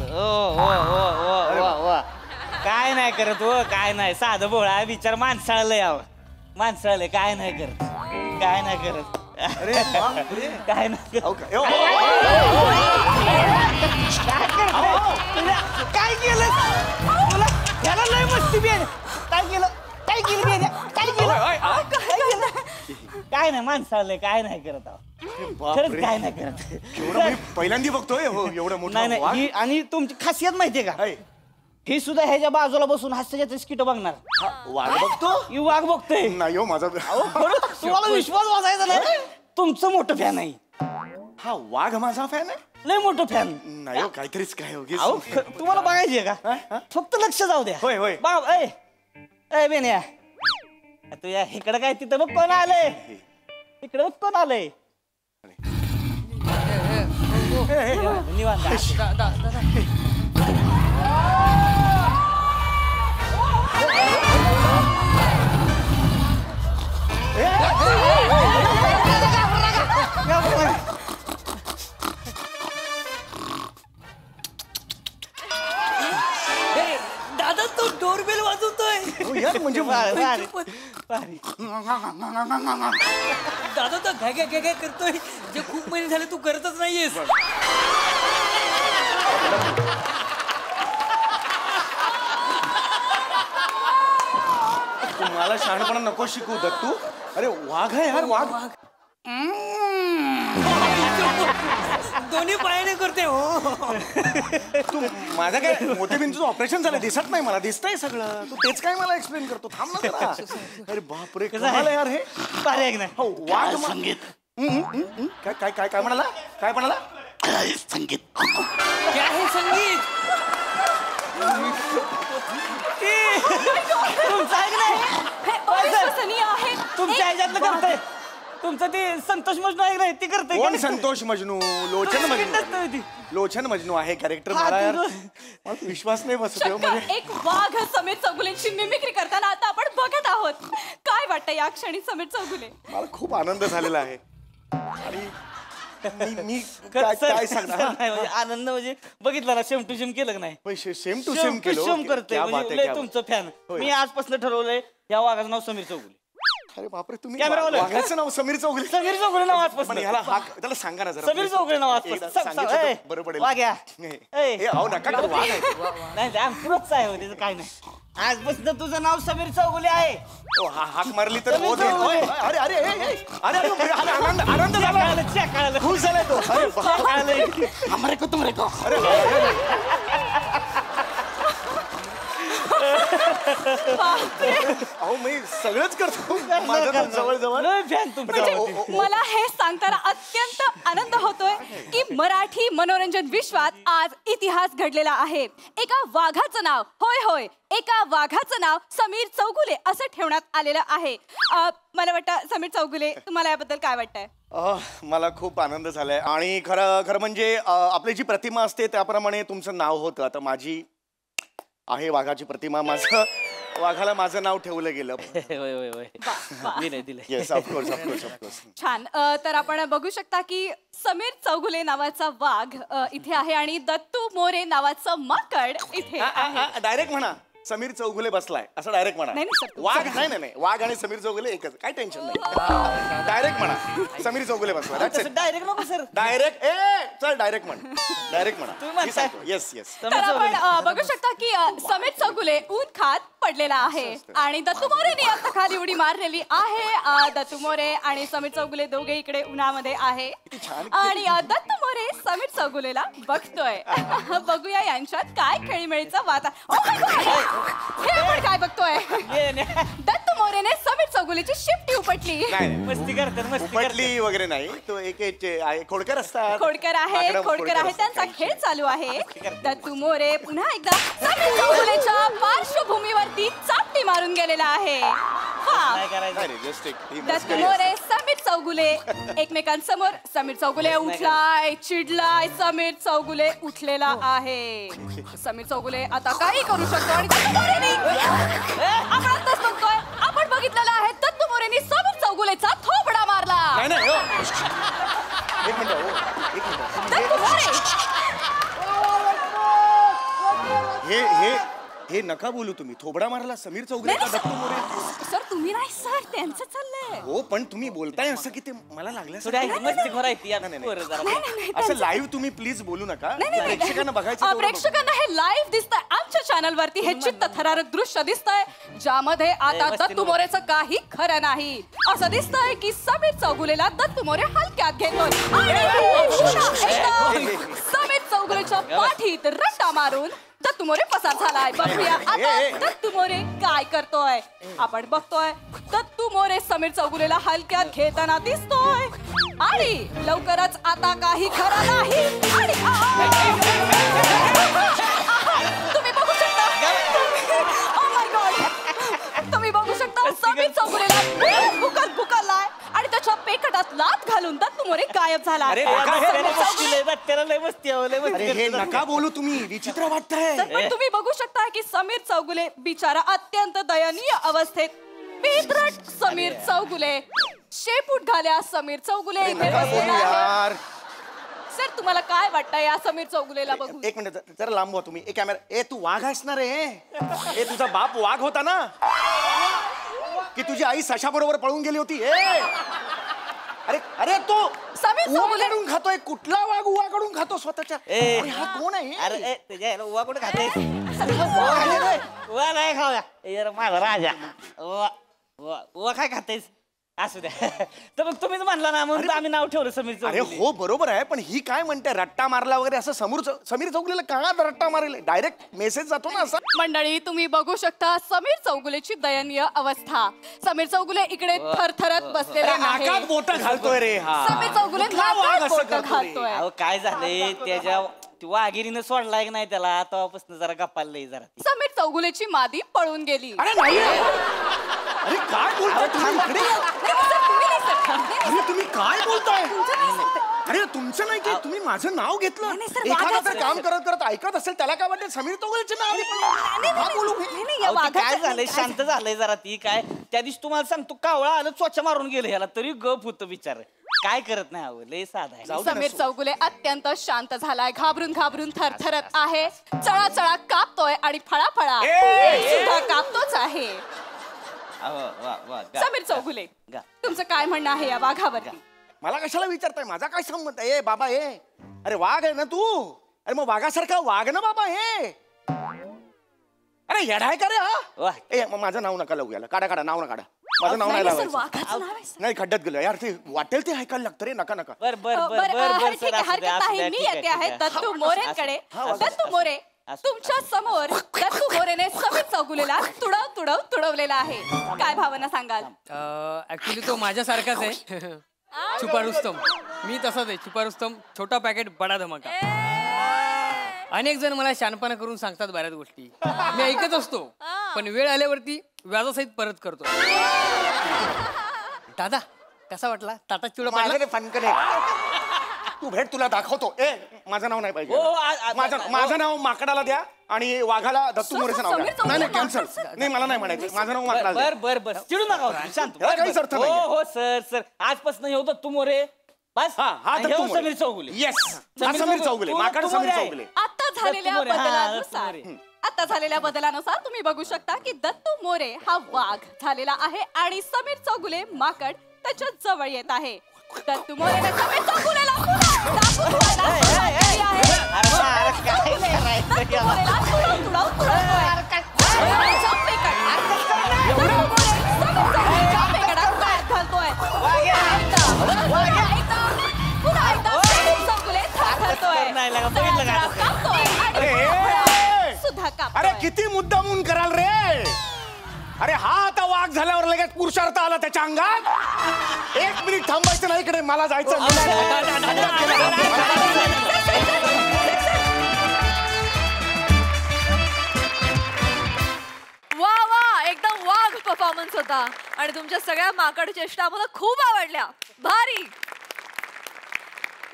Speaker 10: काय नाही करत हो, काय नाही. साधं बोळा विचार. माणसाळलंय यावं, माणसाळलंय. काय नाही करत, काय नाही करत. काय नाही काय केलं तुला? ह्याला लय मस्ती बी काय केलं काय केलं बेन्या? काय केलं काय नाही माणसाले काय नाही करत आहो. खरंच काय नाही करत.
Speaker 11: एवढं मी पहिल्यांदा बघतोय हो एवढं मोठं
Speaker 10: नाही
Speaker 11: वाघ.
Speaker 10: नाही आणि तुमची खासियत माहितीये का
Speaker 11: हाय.
Speaker 10: ही सुद्धा ह्याच्या बाजूला बसून हास्याच्या स्किट बघणार.
Speaker 11: वाघ बघतो
Speaker 10: ही वाघ बघतोय.
Speaker 11: नाही हो माझा
Speaker 10: तुम्हाला विश्वास बसायचा नाही. तुमचं मोठं फॅन आहे.
Speaker 11: हा वाघ माझा फॅन आहे.
Speaker 10: लय मोठं फॅन.
Speaker 11: नाही हो काहीतरीच काय उगीच.
Speaker 10: तुम्हाला बघायची आहे का? फक्त लक्ष जाऊ द्या.
Speaker 11: होय होय.
Speaker 10: बाब ए बेन्या तू या इकडं काय तिथं बघ कोण आलंय. इकडे बघ कोण आलंय. निवांत.
Speaker 12: दादा तो डोरबेल वाजवतोय.
Speaker 11: म्हणजे
Speaker 12: दादा तो घाय घाय घाय करतोय जे खूप महिने झाले तू करतच नाहीयेस.
Speaker 11: मला शहाणपणा नको शिकू दत्तू. अरे वाघ आहे यार वाघ.
Speaker 12: दोन्ही पायाने करते हो.
Speaker 11: तू माझ्या काय मोठे बिंदूचं ऑपरेशन झालं दिसत नाही मला. दिसतंय सगळं. तू तेच काय मला एक्सप्लेन करतो. थांब ना जरा. अरे बापरे कमाल आहे यार हे.
Speaker 10: हो
Speaker 11: वाघ संगीत. काय काय काय काय म्हणाला काय म्हणाला.
Speaker 12: संगीत काय आहे संगीत.
Speaker 10: तुमचं आहे की नाही.
Speaker 1: अविश्वसनीय आहे.
Speaker 10: तुमच्या ह्याच्यातलं करतंय. तुमचं ते संतोष मजनू आहे नाही ती करते.
Speaker 11: कोण संतोष मजनू. लोचन मजनू. लोचन मजनू आहे कॅरेक्टर. मला यार मला विश्वास नाही बसत हो. म्हणजे
Speaker 1: एक वाघ समीर चौगुलेंची मिमिक्री करताना आता आपण बघत आहोत. काय वाटतं या क्षणी समीर चौगुले.
Speaker 11: मला खूप आनंद झालेला आहे. आणि मी काय सांगणार.
Speaker 10: आनंद म्हणजे बघितलं ना सेम टू सेम केलं नाही.
Speaker 11: सेम टू सेम केलं.
Speaker 10: सेम करतोय तुमचं फॅन. मी आजपासून ठरवलंय या वाघाचं नाव समीर चौगुले.
Speaker 11: अरे बापरे तुम्ही
Speaker 10: कॅमेरावाले.
Speaker 11: वाघाचं नाव समीर चौगुले.
Speaker 10: समीर चौगुले नाव आजपासून.
Speaker 11: ह्याला हाक त्याला सांगा ना जरा.
Speaker 10: समीर चौगुले नाव आजपासून.
Speaker 11: बरं पडेल.
Speaker 10: वाघ्या
Speaker 11: अहो नका करू. वाघ आहे.
Speaker 10: नाही पुरच आहे हो त्याचं काय नाही. आजपासून तुझं नाव समीर चौगुले आहे.
Speaker 11: हाक मारली तर अरे अरे अरे अरे आनंद आनंद झाला. खुश झालाय तो.
Speaker 10: हमारे को तुमरे को.
Speaker 11: अहो मी सगळंच करतो. माझं जवळ जवळ
Speaker 1: मला हे सांगताना अत्यंत आनंद होतोय की मराठी मनोरंजन विश्वात आज इतिहास घडलेला आहे. एका वाघाचं नाव होय होय एका वाघाचं नाव समीर चौगुले असं ठेवण्यात आलेलं आहे. मला वाटतं समीर चौगुले तुम्हाला याबद्दल काय वाटतंय.
Speaker 11: मला खूप आनंद झालाय. आणि खरं म्हणजे आपली जी प्रतिमा असते त्याप्रमाणे तुमचं नाव होतं. आता माझी आहे वाघाची प्रतिमा. माझं वाघाला माझं नाव ठेवलं गेलं. Yes of course of course of course.
Speaker 1: छान. तर आपण बघू शकता की समीर चौगुले नावाचा वाघ इथे आहे आणि दत्तू मोरे नावाचं माकड इथे आहे.
Speaker 11: डायरेक्ट म्हणा समीर चौगुले बसलाय असं डायरेक्ट म्हणा. वाघ नाही नाही वाघ आणि समीर चौगुले एकच. काय टेन्शन नाही. डायरेक्ट म्हणा समीर चौगुले बसलाय.
Speaker 10: डायरेक्ट नको सर.
Speaker 11: डायरेक्ट चल डायरेक्ट म्हण. डायरेक्ट म्हणा. Yes yes.
Speaker 1: तर आपण बघू शकता की समीर चौगुले ऊन खात पडलेला आहे आणि दत्तू मोरेने आता खाली उडी मारलेली आहे. दत्तू मोरे आणि समीर चौगुले दोघे इकडे उन्हामध्ये आहे आणि दत्तू मोरे समीर चौगुलेला बघतोय. बघूया यांच्यात काय खेळीमेळीचा वातावरण. हे आपण काय बघतोय. दत्तू मोरेने समीर चौगुलेची शिफ्टी उपटली.
Speaker 10: मस्ती करतात.
Speaker 11: उपटली वगैरे नाही. तो एक खोडकर असतात.
Speaker 1: खोडकर आहे त्यांचा खेळ चालू आहे. दत्तू मोरे पुन्हा एकदा समीर चौगुलेच्या पार्श्वभूमीवरती चापटी मारून गेलेला आहे. दत्तू मोरे समीर चौगुले एकमेकांसमोर. समीर चौगुले उठलाय चिडलाय. समीर चौगुले उठलेला आहे. समीर चौगुले आता काही करू शकतो आणि आपण आताच बघतोय आपण बघितलेलं आहे दत्तू मोरेनी समीर चौगुलेचा थोपडा मारला. दत्तू मोरे
Speaker 11: हे नका बोलू तुम्ही. थोबडा मारला समीर चौगुले का दत्तू मोरे.
Speaker 1: सर तुम्ही नाही सर त्यांचं चाललंय.
Speaker 11: हो पण तुम्ही बोलताय असं की ते मला
Speaker 10: थोडी आहे, मस्तीखोर आहे ती यार.
Speaker 11: नाही,
Speaker 10: पोरं जरा.
Speaker 11: असं लाईव्ह तुम्ही प्लीज बोलू नका प्रेक्षकांना बघायचं तेवढं बघू.
Speaker 1: प्रेक्षकांना हे लाईव्ह दिसतंय आमच्या चॅनल वरती हे चित्तथरारक दृश्य दिसतंय ज्यामध्ये आता दत्तू मोरेचं काही खरं नाही असं दिसतंय की समीर चौगुलेला दत्तू मोरे हलक्यात घेतोय समीर चौगुलेच्या पाठीत रट्टा मारून दत्तू मोरे पसार झालाय. बघूया आता दत्तू मोरे काय करतोय. आपण बघतोय दत्तू मोरे समीर चौगुलेला हलक्यात घेताना दिसतोय आणि लवकरच आता काही खरं नाही आणि तुम्ही बघू शकता Oh my God. तुम्ही बघू शकता समीर चौगुलेला बुकलाय आणि त्याच्या पेकटात लात घालून दत्तू मोरे गायब झाला.
Speaker 10: अरे त्याला लय मस्ती आहे, लय मस्ती
Speaker 11: अरे हे
Speaker 10: करतो.
Speaker 11: नका बोलू तुम्ही विचित्र वाटतंय.
Speaker 1: पण तुम्ही बघू शकता की समीर चौगुले बिचारा अत्यंत दयनीय अवस्थेत बेदरट समीर चौगुले शेपूट घाल्या समीर चौगुले इथे
Speaker 11: नका
Speaker 1: बसलेला
Speaker 11: बोलू
Speaker 1: आहे.
Speaker 11: यार.
Speaker 1: सर तुम्हाला काय वाटतं या समीर चौगुलेला बघून.
Speaker 11: एक मिनिट जरा लांब व्हा तुम्ही एक कॅमेरा तू वाघ असणार आहे तुझा बाप वाघ होता ना की तुझी आई सशा बरोबर पळून गेली होती अरे अरे तो
Speaker 1: समीर चौगुले
Speaker 11: उवाकडून खातोय कुठला वाघ उवाकडून खातो स्वतःच्या अरे, हा कोण आहे
Speaker 10: अरे त्याच्या ह्याला उवा कुठे खाते उवा नाही खाऊया यार माझा राजा उवा काय खातेस असू द्या तर मग तुम्हीच म्हणला ना म्हणून आम्ही नाव ठेवलं समीर
Speaker 11: अरे
Speaker 10: चौगुले.
Speaker 11: हो बरोबर आहे पण ही काय म्हणते रट्टा मारला वगैरे असं समीर चौगुलेला का रट्टा मारेल डायरेक्ट मेसेज जातो ना असा
Speaker 1: मंडळी तुम्ही बघू शकता समीर चौगुलेची दयनीय अवस्था. समीर चौगुले इकडे थरथरत बसलेला
Speaker 11: अरे, नाकात
Speaker 1: आहे.
Speaker 11: बोटं घालतोय रे हा
Speaker 1: समीर चौगुले
Speaker 11: कुठला वाघ
Speaker 1: नाकात
Speaker 11: असं
Speaker 1: बोटं
Speaker 11: करतो रे?
Speaker 1: घालतोय.
Speaker 10: अहो काय झालंय त्याच्या वाघिरीनं सोडलाय की नाही त्याला तेव्हापासून जरा गप्पाला लई जरा
Speaker 1: समीर चौगुलेची मादी पळून गेली.
Speaker 11: अरे नाही अरे काय बोलताय तुम्ही इकडे? अरे तुम्ही काय बोलताय अरे तुमचं नाही की तुम्ही माझं नाव घेतलं एखादा तर काम करत करत ऐकत असेल त्याला काय वाटतं समीर चौगुलेचे नाव बोलू
Speaker 10: अहो, ते काय झालंय शांत झालंय जरा ती काय त्या दिवशी तुम्हाला सांगतो कावळा आलं चोचा मारून गेलं ह्याला तरी गप होतं बिचार काय करत नाही अहो लय साधा आहे.
Speaker 1: समीर चौगुले अत्यंत शांत झालाय घाबरून घाबरून थरथरत आहे चळा चळा कापतोय आणि फळा सुद्धा कापतोच आहे. समीर चौगुले तुमचं काय म्हणणं आहे या वाघावरती.
Speaker 11: मला कशाला विचारताय माझा काय संबंध आहे बाबा अरे वाघ आहे ना तू अरे मग वाघासारखा वाघ ना बाबा अरे येडाय का रे हा मग माझं नाव नका लावू याला काढा नाव ना काढा माझं नाव नाही लावायचं नाही खड्ड्यात गेलं यार ते वाटेल ते ऐकायला लागतं रे नका
Speaker 1: ठीक आहे हरकत नाही मी येते आहे दत्तू मोरेंकडे. दत्तू मोरे तुमच्या समोर दत्तू मोरेने समीर चौगुलेला तुडवलेला आहे काय भावना सांगाल.
Speaker 12: ऍक्च्युली तो माझ्यासारखाच आहे छुपा रुस्तम मी तसाच आहे छुपा रुस्तम छोटा पॅकेट बडा धमाका. अनेक जण मला शानपणा करून सांगतात बऱ्याच गोष्टी मी ऐकत असतो पण वेळ आल्यावरती व्याजासहित परत करतो. दादा कसा वाटला ताटा चिवडा
Speaker 11: माझ्याकडे फणकन तू भेट तुला दाखवतो माझं नाव नाही पाहिजे माझं नाव माकडाला द्या आणि वाघाला दत्तू मोरेचं नाव द्या. नाही कॅन्सल नाही मला नाही म्हणायचं माझं नाव माकडाला
Speaker 10: बर चिडू नका शांत
Speaker 11: काहीच अर्थ नाही
Speaker 10: हो सर आजपासून हे होतं तू मोरे बस
Speaker 11: हा
Speaker 10: समीर चौगुले
Speaker 11: येस समीर चौगुले माकड समीर चौगुले.
Speaker 1: आता झालेल्या बदलानुसार तुम्ही बघू शकता की दत्तू मोरे हा वाघ झालेला आहे आणि समीर चौगुले माकड त्याच्या जवळ येत आहे. दत्तू मोरेने समीर चौगुलेला
Speaker 11: अरे किती मुद्दामून कराल रे अरे हा आता वाघ झाल्यावर लगेच पुरुषार्थ आला त्याच्या अंगात. 1 मिनिट थांबायचं नाही इकडे मला जायचं.
Speaker 9: वा वा एकदम वाघ परफॉर्मन्स होता आणि तुमच्या सगळ्या माकड चेष्टा मला खूप आवडल्या भारी.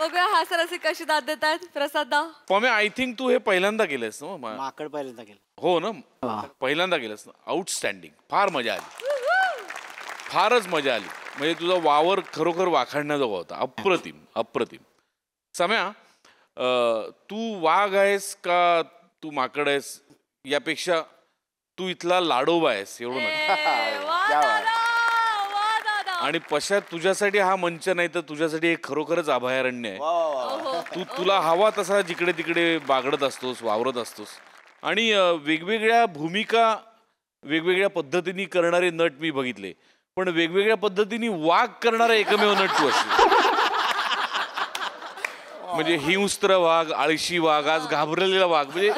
Speaker 9: बघूया हास्यरसिक कशी दाद देतात प्रसाददा.
Speaker 7: पॉमे आय थिंक तू हे पहिल्यांदा केलंस ना
Speaker 4: माकड पहिल्यांदा केलं
Speaker 7: हो ना पहिल्यांदा केलंस ना आउटस्टँडिंग फार मजा आली फारच मजा आली म्हणजे तुझा वावर खरोखर वाखाणण्याजोगा होता अप्रतिम. सम्या तू वाघ आहेस का तू माकड आहेस यापेक्षा तू इथला लाडोबा आहेस एवढं नका.
Speaker 9: वा दादा
Speaker 7: आणि पशा तुझ्यासाठी हा मंच नाही तर तुझ्यासाठी एक खरोखरच अभयारण्य आहे. तुला हवा तसा जिकडे तिकडे बागडत असतोस, वावरत असतोस. आणि वेगवेगळ्या भूमिका वेगवेगळ्या पद्धतीने करणारे नट मी बघितले, पण वेगवेगळ्या पद्धतीने वाघ करणारा एकमेव नट तू असतो. म्हणजे हिंस्त्र वाघ, आळशी वाघ, आज घाबरलेला वाघ, म्हणजे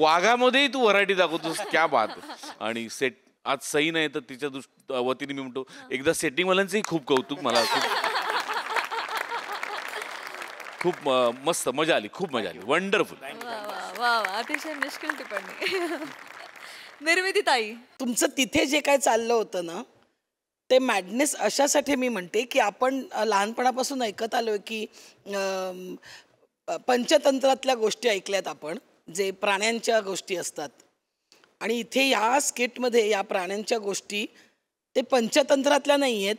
Speaker 7: वाघामध्येही तू व्हरायटी दाखवतोस. क्या बात. आणि सेट आज सई नाही तर तिच्या वतीने मी म्हणतो एकदा सेटिंग वाल्यांचंही खूप कौतुक. मला खूप मस्त मजा आली, खूप मजा आली. वंडरफुल.
Speaker 9: वा अतिशय मिश्किल टिप्पणी. निर्मिती ताई,
Speaker 8: तुमचं तिथे जे काय चाललं होतं ना ते मॅडनेस अशासाठी मी म्हणते की आपण लहानपणापासून ऐकत आलोय की पंचतंत्रातल्या गोष्टी ऐकल्यात आपण, जे प्राण्यांच्या गोष्टी असतात. आणि इथे ह्या स्किटमध्ये या प्राण्यांच्या गोष्टी ते पंचतंत्रातल्या नाही आहेत,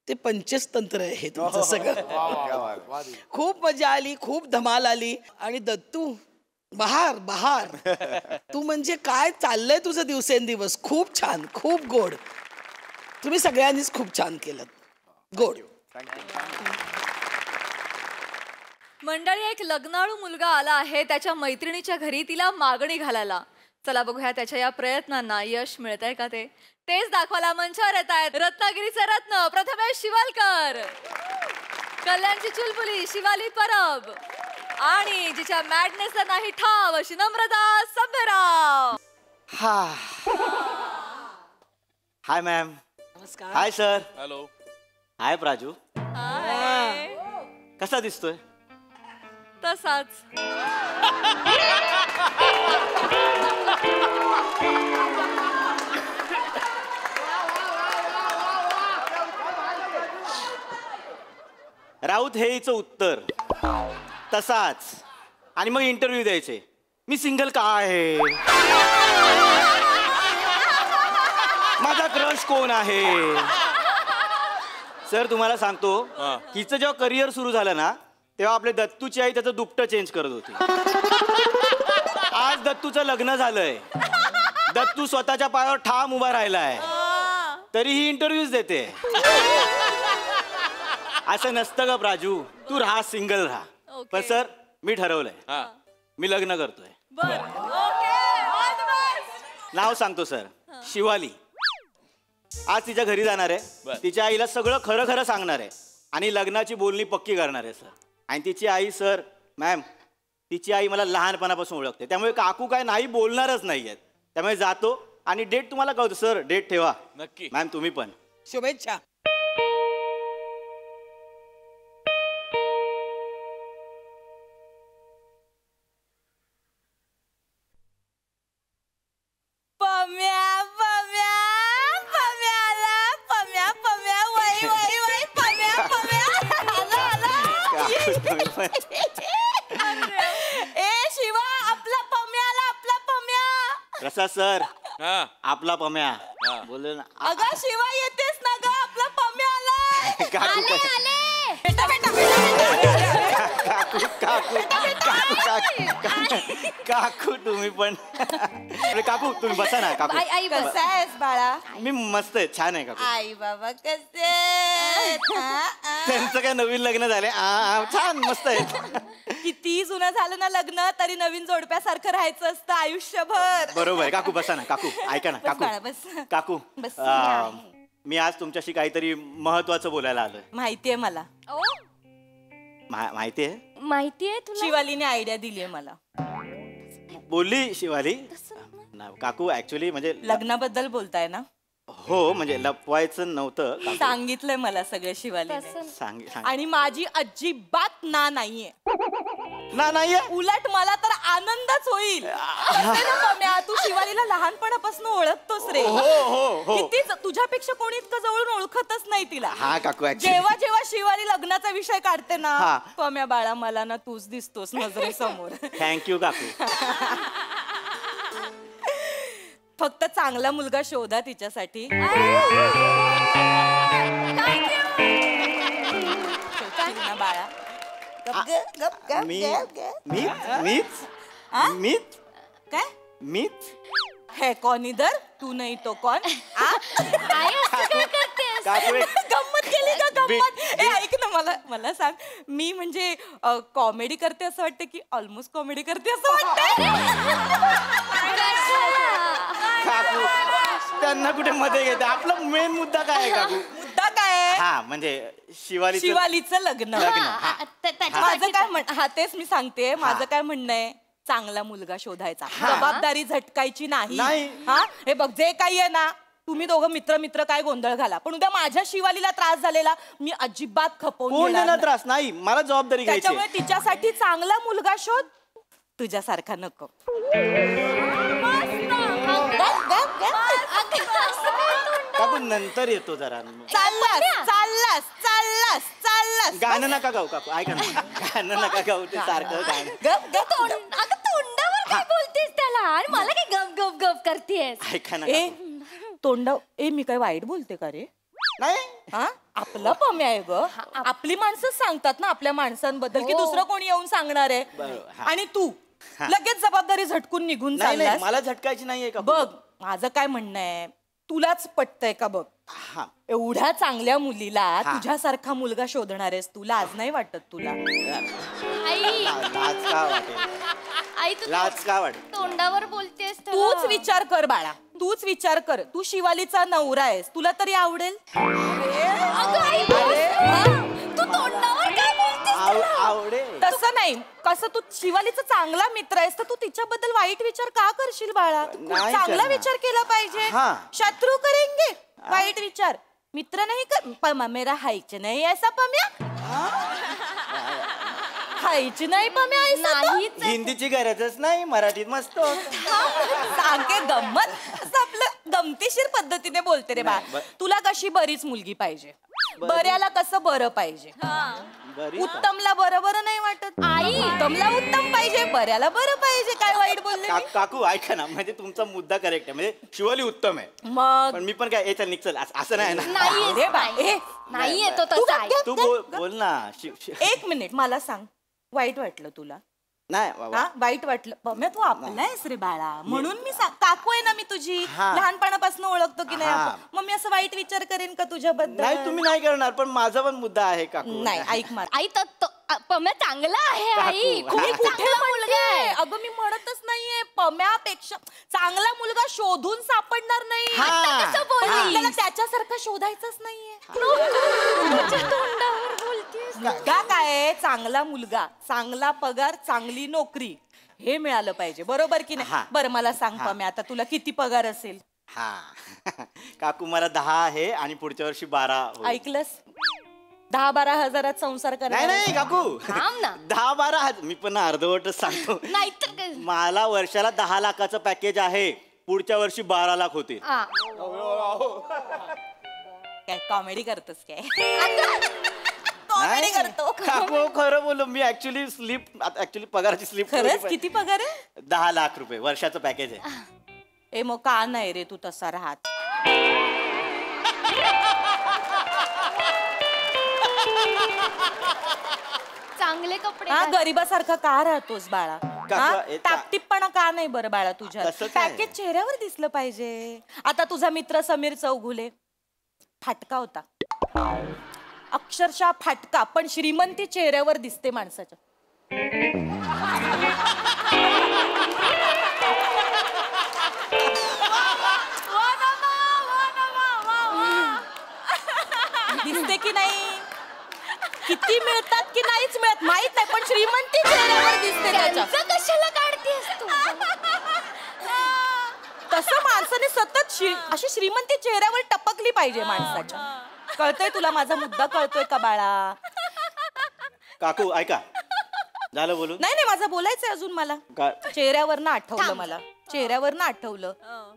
Speaker 8: ते पंचतंत्र आहे तुमचं सगळं. खूप मजा आली, खूप धमाल आली. आणि दत्तू बहार बहार तू म्हणजे काय चाललंय तुझं दिवसेंदिवस. खूप छान, खूप गोड. तुम्ही सगळ्यांनीच खूप छान केलं. गोड.
Speaker 9: मंडळी, एक लग्नाळू मुलगा आला आहे त्याच्या मैत्रिणीच्या घरी तिला मागणी घालायला. चला बघूया त्याच्या या प्रयत्नांना यश मिळतंय का ते. तेच दाखवायला मंचावर येत आहेत रत्नागिरीचे रत्न प्रथमेश शिवालकर, कल्याणची चुलबुली शिवाली परब आणि जिच्या मॅडनेसला नाही ठाव अशी नम्रता सभ्यराव.
Speaker 13: हाय मॅम.
Speaker 8: नमस्कार.
Speaker 13: Hi sir.
Speaker 7: हॅलो.
Speaker 13: हाय प्राजू. कसा दिसतोय?
Speaker 9: तसाच.
Speaker 13: राऊत हे हिचं उत्तर. तसाच. आणि मग इंटरव्ह्यू द्यायचे, मी सिंगल का आहे, माझा क्रश कोण आहे. सर तुम्हाला सांगतो, हिचं जेव्हा करिअर सुरू झालं ना तेव्हा आपले दत्तूची आई त्याचं दुपटं चेंज करत होती. आज दत्तूचं लग्न झालंय, दत्तू स्वतःच्या पायावर ठाम उभा राहिलाय, तरीही इंटरव्ह्यूज देते. असं नसतं ग प्राजू, तू राहा, सिंगल राहा. पण सर मी ठरवलंय, मी लग्न करतोय. नाव सांगतो सर, शिवाली. आज तिच्या घरी जाणार आहे, तिच्या आईला सगळं खरं खरं सांगणार आहे आणि लग्नाची बोलणी पक्की करणार आहे सर. आणि तिची आई सर, मॅम तिची आई मला लहानपणापासून ओळखते, त्यामुळे काकू काय नाही बोलणारच नाही आहेत. त्यामुळे जातो आणि डेट तुम्हाला कळतो सर, डेट ठेवा.
Speaker 7: नक्की.
Speaker 13: मॅम तुम्ही पण.
Speaker 8: शुभेच्छा.
Speaker 2: शिवा, आपला पम्या आला, आपला पम्या.
Speaker 13: कसा सर? आपला पम्या बोल ना.
Speaker 2: अगं शिवा येतेस ना ग, आपला पम्या आला.
Speaker 13: काकू काकू तुम्ही पण. काकू तुम्ही बसा ना. काकू
Speaker 2: आई कसा आहेस बाळा?
Speaker 13: मी मस्त आहे, छान आहे काकू.
Speaker 2: आई बाबा कसे?
Speaker 13: त्यांचं काय नवीन लग्न झाले, छान मस्त आहे.
Speaker 2: किती जुनं झालं ना लग्न तरी नवीन जोडप्यासारखं राहायचं असतं आयुष्यभर.
Speaker 13: बरोबर आहे. काकू बसा ना. काकू ऐका ना. काकू काकू मी आज तुमच्याशी काहीतरी महत्वाचं बोलायला आलोय.
Speaker 2: माहितीये मला.
Speaker 13: माहितीये?
Speaker 2: माहितीये तुला? शिवालीने आयडिया दिलीये मला.
Speaker 13: बोलली शिवाली? काकू ऍक्च्युली म्हणजे
Speaker 2: लग्नाबद्दल बोलताय ना?
Speaker 13: हो, म्हणजे लपवायचं नव्हतं.
Speaker 2: सांगितलंय मला सगळं शिवालीने. आणि माझी अजिबात ना नाहीये.
Speaker 13: ना नाहीये?
Speaker 2: उलट मला तर आनंदच होईल. तू शिवालीला लहानपणापासून ओळखतोस रे. कितीच तुझ्यापेक्षा कोणी इतकं जवळून ओळखतच नाही तिला.
Speaker 13: हा काकू.
Speaker 2: जेव्हा जेव्हा शिवाली लग्नाचा विषय काढते ना, पम्या बाळा मला ना तूच दिसतोस नजरेसमोर.
Speaker 13: थँक्यू काकू.
Speaker 2: फक्त चांगला मुलगा शोधा तिच्यासाठी. बाळा
Speaker 13: मीच
Speaker 2: काय
Speaker 13: मीच
Speaker 2: है कौन इधर? तू नाही तो कौन?
Speaker 13: काकू एक
Speaker 3: गंमत केली का गंमत? ए ऐक ना, मला सांग, मी म्हणजे कॉमेडी करते असं वाटतं की ऑलमोस्ट कॉमेडी करते असं वाटतं?
Speaker 13: काकू त्यांना कुठे मध्ये घेते. आपला मेन मुद्दा काय आहे काकू?
Speaker 3: मुद्दा काय?
Speaker 13: हा म्हणजे
Speaker 3: शिवालीचं लग्न. माझं काय हा तेच मी सांगते. माझं काय म्हणणं आहे, चांगला मुलगा शोधायचा, जबाबदारी झटकायची नाही. हा हे बघ, जे काही आहे ना, तुम्ही दोघं मित्र काय गोंधळ घाला, पण उद्या माझ्या शिवालीला त्रास झालेला मी अजिबात खपवून
Speaker 13: कोण त्रास नाही, मला जबाबदारी घ्यायची.
Speaker 3: त्याच्यामुळे तिच्यासाठी चांगला मुलगा शोध, तुझ्यासारखा नको.
Speaker 13: काकू नंतर येतो जरा.
Speaker 3: चाललास
Speaker 13: गाणं नका गाऊ काकू, ऐका ना, गाणं नका गाऊ, ते सारखं गाणं.
Speaker 1: तोंडावर काय बोलतेस त्याला, आणि मला काय गप गप गप करतेस?
Speaker 13: ऐका ना
Speaker 3: मी काय वाईट बोलते का रे?
Speaker 13: नाही,
Speaker 3: हा आपला पम्या आहे ग. आपली माणसंच सांगतात ना आपल्या माणसांबद्दल, की दुसरं कोणी येऊन सांगणार आहे. आणि तू लगेच जबाबदारी झटकून निघून चाललास.
Speaker 13: मला झटकायची नाहीये का?
Speaker 3: बघ माझं काय म्हणणं आहे, तुलाच पटतंय का बघ? एवढ्या चांगल्या मुलीला तुझ्यासारखा मुलगा शोधणार आहेस, तुला आज नाही वाटत तुला?
Speaker 13: लाज का वाटेल?
Speaker 1: आई तू
Speaker 13: लाज का वाटेल?
Speaker 1: तोंडावर बोलतेस.
Speaker 3: तूच विचार कर बाळा, तूच विचार कर. तू शिवालीचा नवरा आहेस, तुला तरी आवडेल?
Speaker 1: तू तोंडावर काय बोलतेस?
Speaker 13: आवडेल
Speaker 3: तसं नाही. कसं तू शिवालीचा चांगला मित्र आहेस, तर तू तिच्याबद्दल वाईट विचार का करशील बाळा? चांगला विचार केला पाहिजे. शत्रू करेंगे वाईट विचार, मित्र नाही कर. पमा मेरा हायच नाही ऐसा पम्या, हायच नाही पम्या ऐसा.
Speaker 13: हिंदीची गरजच नाही, मराठीत मस्त
Speaker 3: सांगे गंमत. असं आपलं गमतीशीर पद्धतीने बोलते रे बा. तुला कशी बरीच मुलगी पाहिजे, बऱ्याला कसं बरं पाहिजे. उत्तमला बरं नाही वाटत. आई उत्तमला उत्तम पाहिजे, बऱ्याला बरं पाहिजे. काय वाईट बोलले?
Speaker 13: काकू ऐका ना, म्हणजे तुमचा मुद्दा करेक्ट आहे. म्हणजे शिवाली उत्तम आहे,
Speaker 3: मग
Speaker 13: पण मी पण काय चल निघ, असं नाही ना.
Speaker 1: नाही येतो तसा.
Speaker 13: तू बोल ना.
Speaker 3: एक मिनिट, मला सांग, वाईट वाटलं तुला?
Speaker 13: नाही
Speaker 3: वाईट वाटलं? पम्या तू आपला आहेस रे बाळा, म्हणून मी काकू आहे ना मी तुझी, लहानपणापासून ओळखतो की नाही. मग मी असं वाईट विचार करेन का तुझ्याबद्दल?
Speaker 13: नाही, तुम्ही नाही करणार, पण माझा पण मुद्दा आहे काकू.
Speaker 3: नाही ऐक मला,
Speaker 1: आई पम्या चांगला आहे. आई खूप चांगला मुलगा आहे.
Speaker 3: अगं मी म्हणतच नाहीये, पम्यापेक्षा चांगला मुलगा शोधून सापडणार नाही. आपल्याला त्याच्यासारखा शोधायचंच नाहीये.
Speaker 1: तोंडावर बोलतेस.
Speaker 3: मुद्दा काय? चांगला मुलगा, चांगला पगार, चांगली नोकरी, हे मिळालं पाहिजे, बरोबर की नाही? बरं मला सांग पम्या, आता तुला किती पगार असेल?
Speaker 13: काकू मला 10 आहे आणि पुढच्या वर्षी 12.
Speaker 3: ऐकलंस? 10-12 हजारात संसार करायचा.
Speaker 13: नाही काकू, 10-12 हजार मी पण अर्धवटच सांगतो.
Speaker 1: नाहीतर
Speaker 13: मला वर्षाला 10 लाखाचं पॅकेज आहे, पुढच्या वर्षी 12 लाख होते.
Speaker 3: काय कॉमेडी करतोस काय?
Speaker 13: कॉमेडी करतो काकू, खरं बोललो मी. ऍक्च्युली पगाराची स्लिप.
Speaker 3: खरंच? किती पगार आहे?
Speaker 13: 10 लाख रुपये वर्षाचं पॅकेज आहे.
Speaker 3: ए मग का नाही रे तू तसा राहत?
Speaker 1: चांगले कपडे
Speaker 3: गरीबासारखा का राहतोस बाळा? टापटिपपणा का नाही बरं बाळा तुझ्या? पॅकेज चेहऱ्यावर दिसलं पाहिजे. आता तुझा मित्र समीर चौगुले फाटका होता, अक्षरशः फाटका, पण श्रीमंती चेहऱ्यावर दिसते माणसाच्या. दिसते की नाही? किती मिळतात की नाहीच मिळत माहित नाही, पण श्रीमंती चेहऱ्यावर दिसते त्याच्या.
Speaker 1: कशाला काढतेस तू?
Speaker 3: तसं माणसाने सतत अशी श्रीमंती चेहऱ्यावर टपकली पाहिजे माणसाच्या. कळतंय तुला माझा मुद्दा? कळतोय का बाळा?
Speaker 13: काकू ऐका, झालं बोलून?
Speaker 3: नाही माझं बोलायचंय अजून मला. चेहऱ्यावर ना आठवलं मला, चेहऱ्यावर ना आठवलं.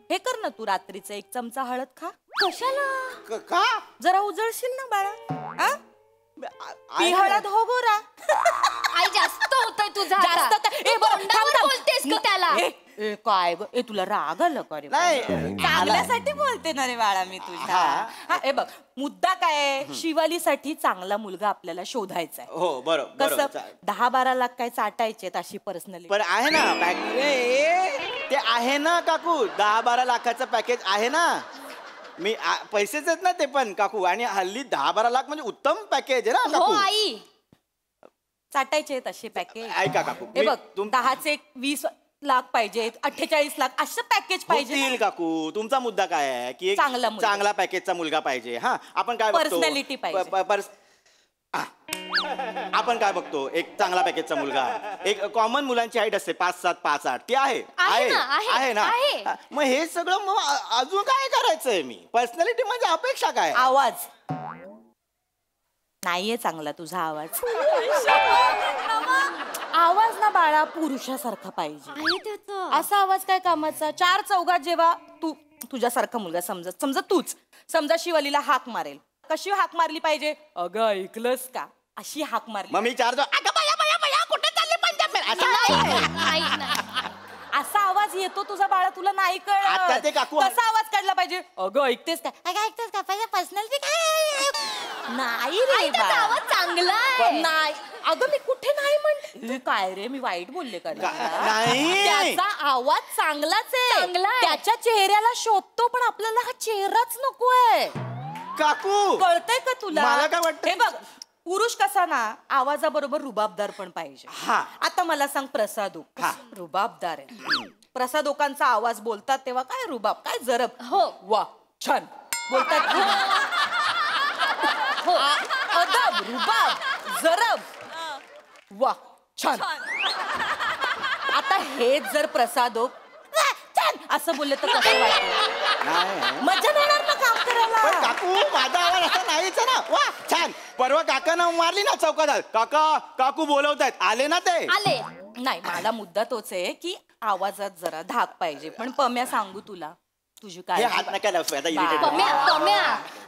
Speaker 3: हे कर ना तू, रात्रीचं 1 चमचा हळद खा.
Speaker 1: कशाला?
Speaker 3: का? जरा उजळशील ना बाळा. ती हळद हो गोरा.
Speaker 1: आई जास्त होतंय तुझा.
Speaker 3: जास्त
Speaker 1: बोलतेस का त्याला?
Speaker 3: काय ग? तुला राग आलं का रे? चांगल्यासाठी बोलते ना रे बाळा मी तुझ्या. हे बघ, मुद्दा काय? शिवालीसाठी चांगला मुलगा आपल्याला शोधायचा आहे.
Speaker 13: हो बरोबर.
Speaker 3: कसं 10-12 लाख काय चाटायचे अशी पर्सनली?
Speaker 13: पण आहे ना ते आहे ना काकू, 10-12 लाखाचं पॅकेज आहे ना. पैसेच आहेत ना ते पण काकू. आणि हल्ली 10-12 लाख म्हणजे उत्तम पॅकेज आहे ना
Speaker 2: हो
Speaker 13: काकू.
Speaker 2: आई चाटायचे तसे पॅकेज.
Speaker 13: ऐका काकू,
Speaker 2: हे बघ 10चे 20 लाख पाहिजेत, 48 लाख असं पॅकेज पाहिजे
Speaker 13: होतील काकू. तुमचा मुद्दा काय आहे की एक
Speaker 2: चांगला मुलगा.
Speaker 13: चांगला पॅकेजचा मुलगा पाहिजे. हा आपण काय बघतो
Speaker 2: Personality पाहिजे.
Speaker 13: आपण काय बघतो एक चांगला पॅकेजचा मुलगा. एक कॉमन मुलांची हाईट असते 5'7", 5'8". ती आहे ना. मग हे सगळं मग अजून काय करायचंय मी. पर्सनॅलिटी म्हणजे अपेक्षा काय.
Speaker 2: आवाज नाहीये चांगला तुझा आवाज. आवाज ना बाळा पुरुषासारखा पाहिजे. असा आवाज काय कामाचा. 4 चौघात जेव्हा तू तुझ्यासारखा मुलगा समजा तूच समजा शिवालीला हाक मारेल. कशी हाक मारली पाहिजे. अगं ऐकलंस का अशी हाक मारली.
Speaker 13: मग मी 4 कुठे चालले पंजाब.
Speaker 2: असा आवाज येतो तुझा बाळा तुला नाही
Speaker 13: आता
Speaker 2: कळत.
Speaker 13: ते काकू
Speaker 2: कसा आवाज काढला पाहिजे. अगं ऐकतेस का. अगं ऐकतेस का पाहिजे पर्सनॅलिटी काय नाही रे बाळा.
Speaker 1: आवाज चांगला आहे.
Speaker 2: नाही अगं मी कुठे नाही म्हणते. काय रे मी वाईट बोलले का.
Speaker 13: नाही.
Speaker 2: त्याचा आवाज चांगलाच आहे. त्याच्या चेहऱ्याला शोभतो पण आपल्याला हा चेहराच नकोय.
Speaker 13: काकू
Speaker 2: कळतंय का तुला.
Speaker 13: मला काय वाटतं.
Speaker 2: हे बघ पुरुष कसा ना आवाजाबरोबर रुबाबदार पण पाहिजे. आता मला सांग प्रसाद रुबाबदार आहे. प्रसादोकांचा आवाज बोलतात तेव्हा काय रुबाब काय जरब. हो वा छान बोलतात. हो अदब रुबाब जरब वा छान. आता हेच जर प्रसादोक छान असं बोलले तर कसं वाटतं. मजा येणार ना काम करायला.
Speaker 13: काकू माझा आवाज असा नाहीच ना. वा छान. परवा काकांना मारली ना चौकात. काकू बोलवतायत आले ना ते.
Speaker 2: आले नाही. माझा मुद्दा तोच आहे की आवाजात जरा धाक पाहिजे. पण पम्या सांगू तुला तुझी काय
Speaker 13: हात नका लावू, आता irritate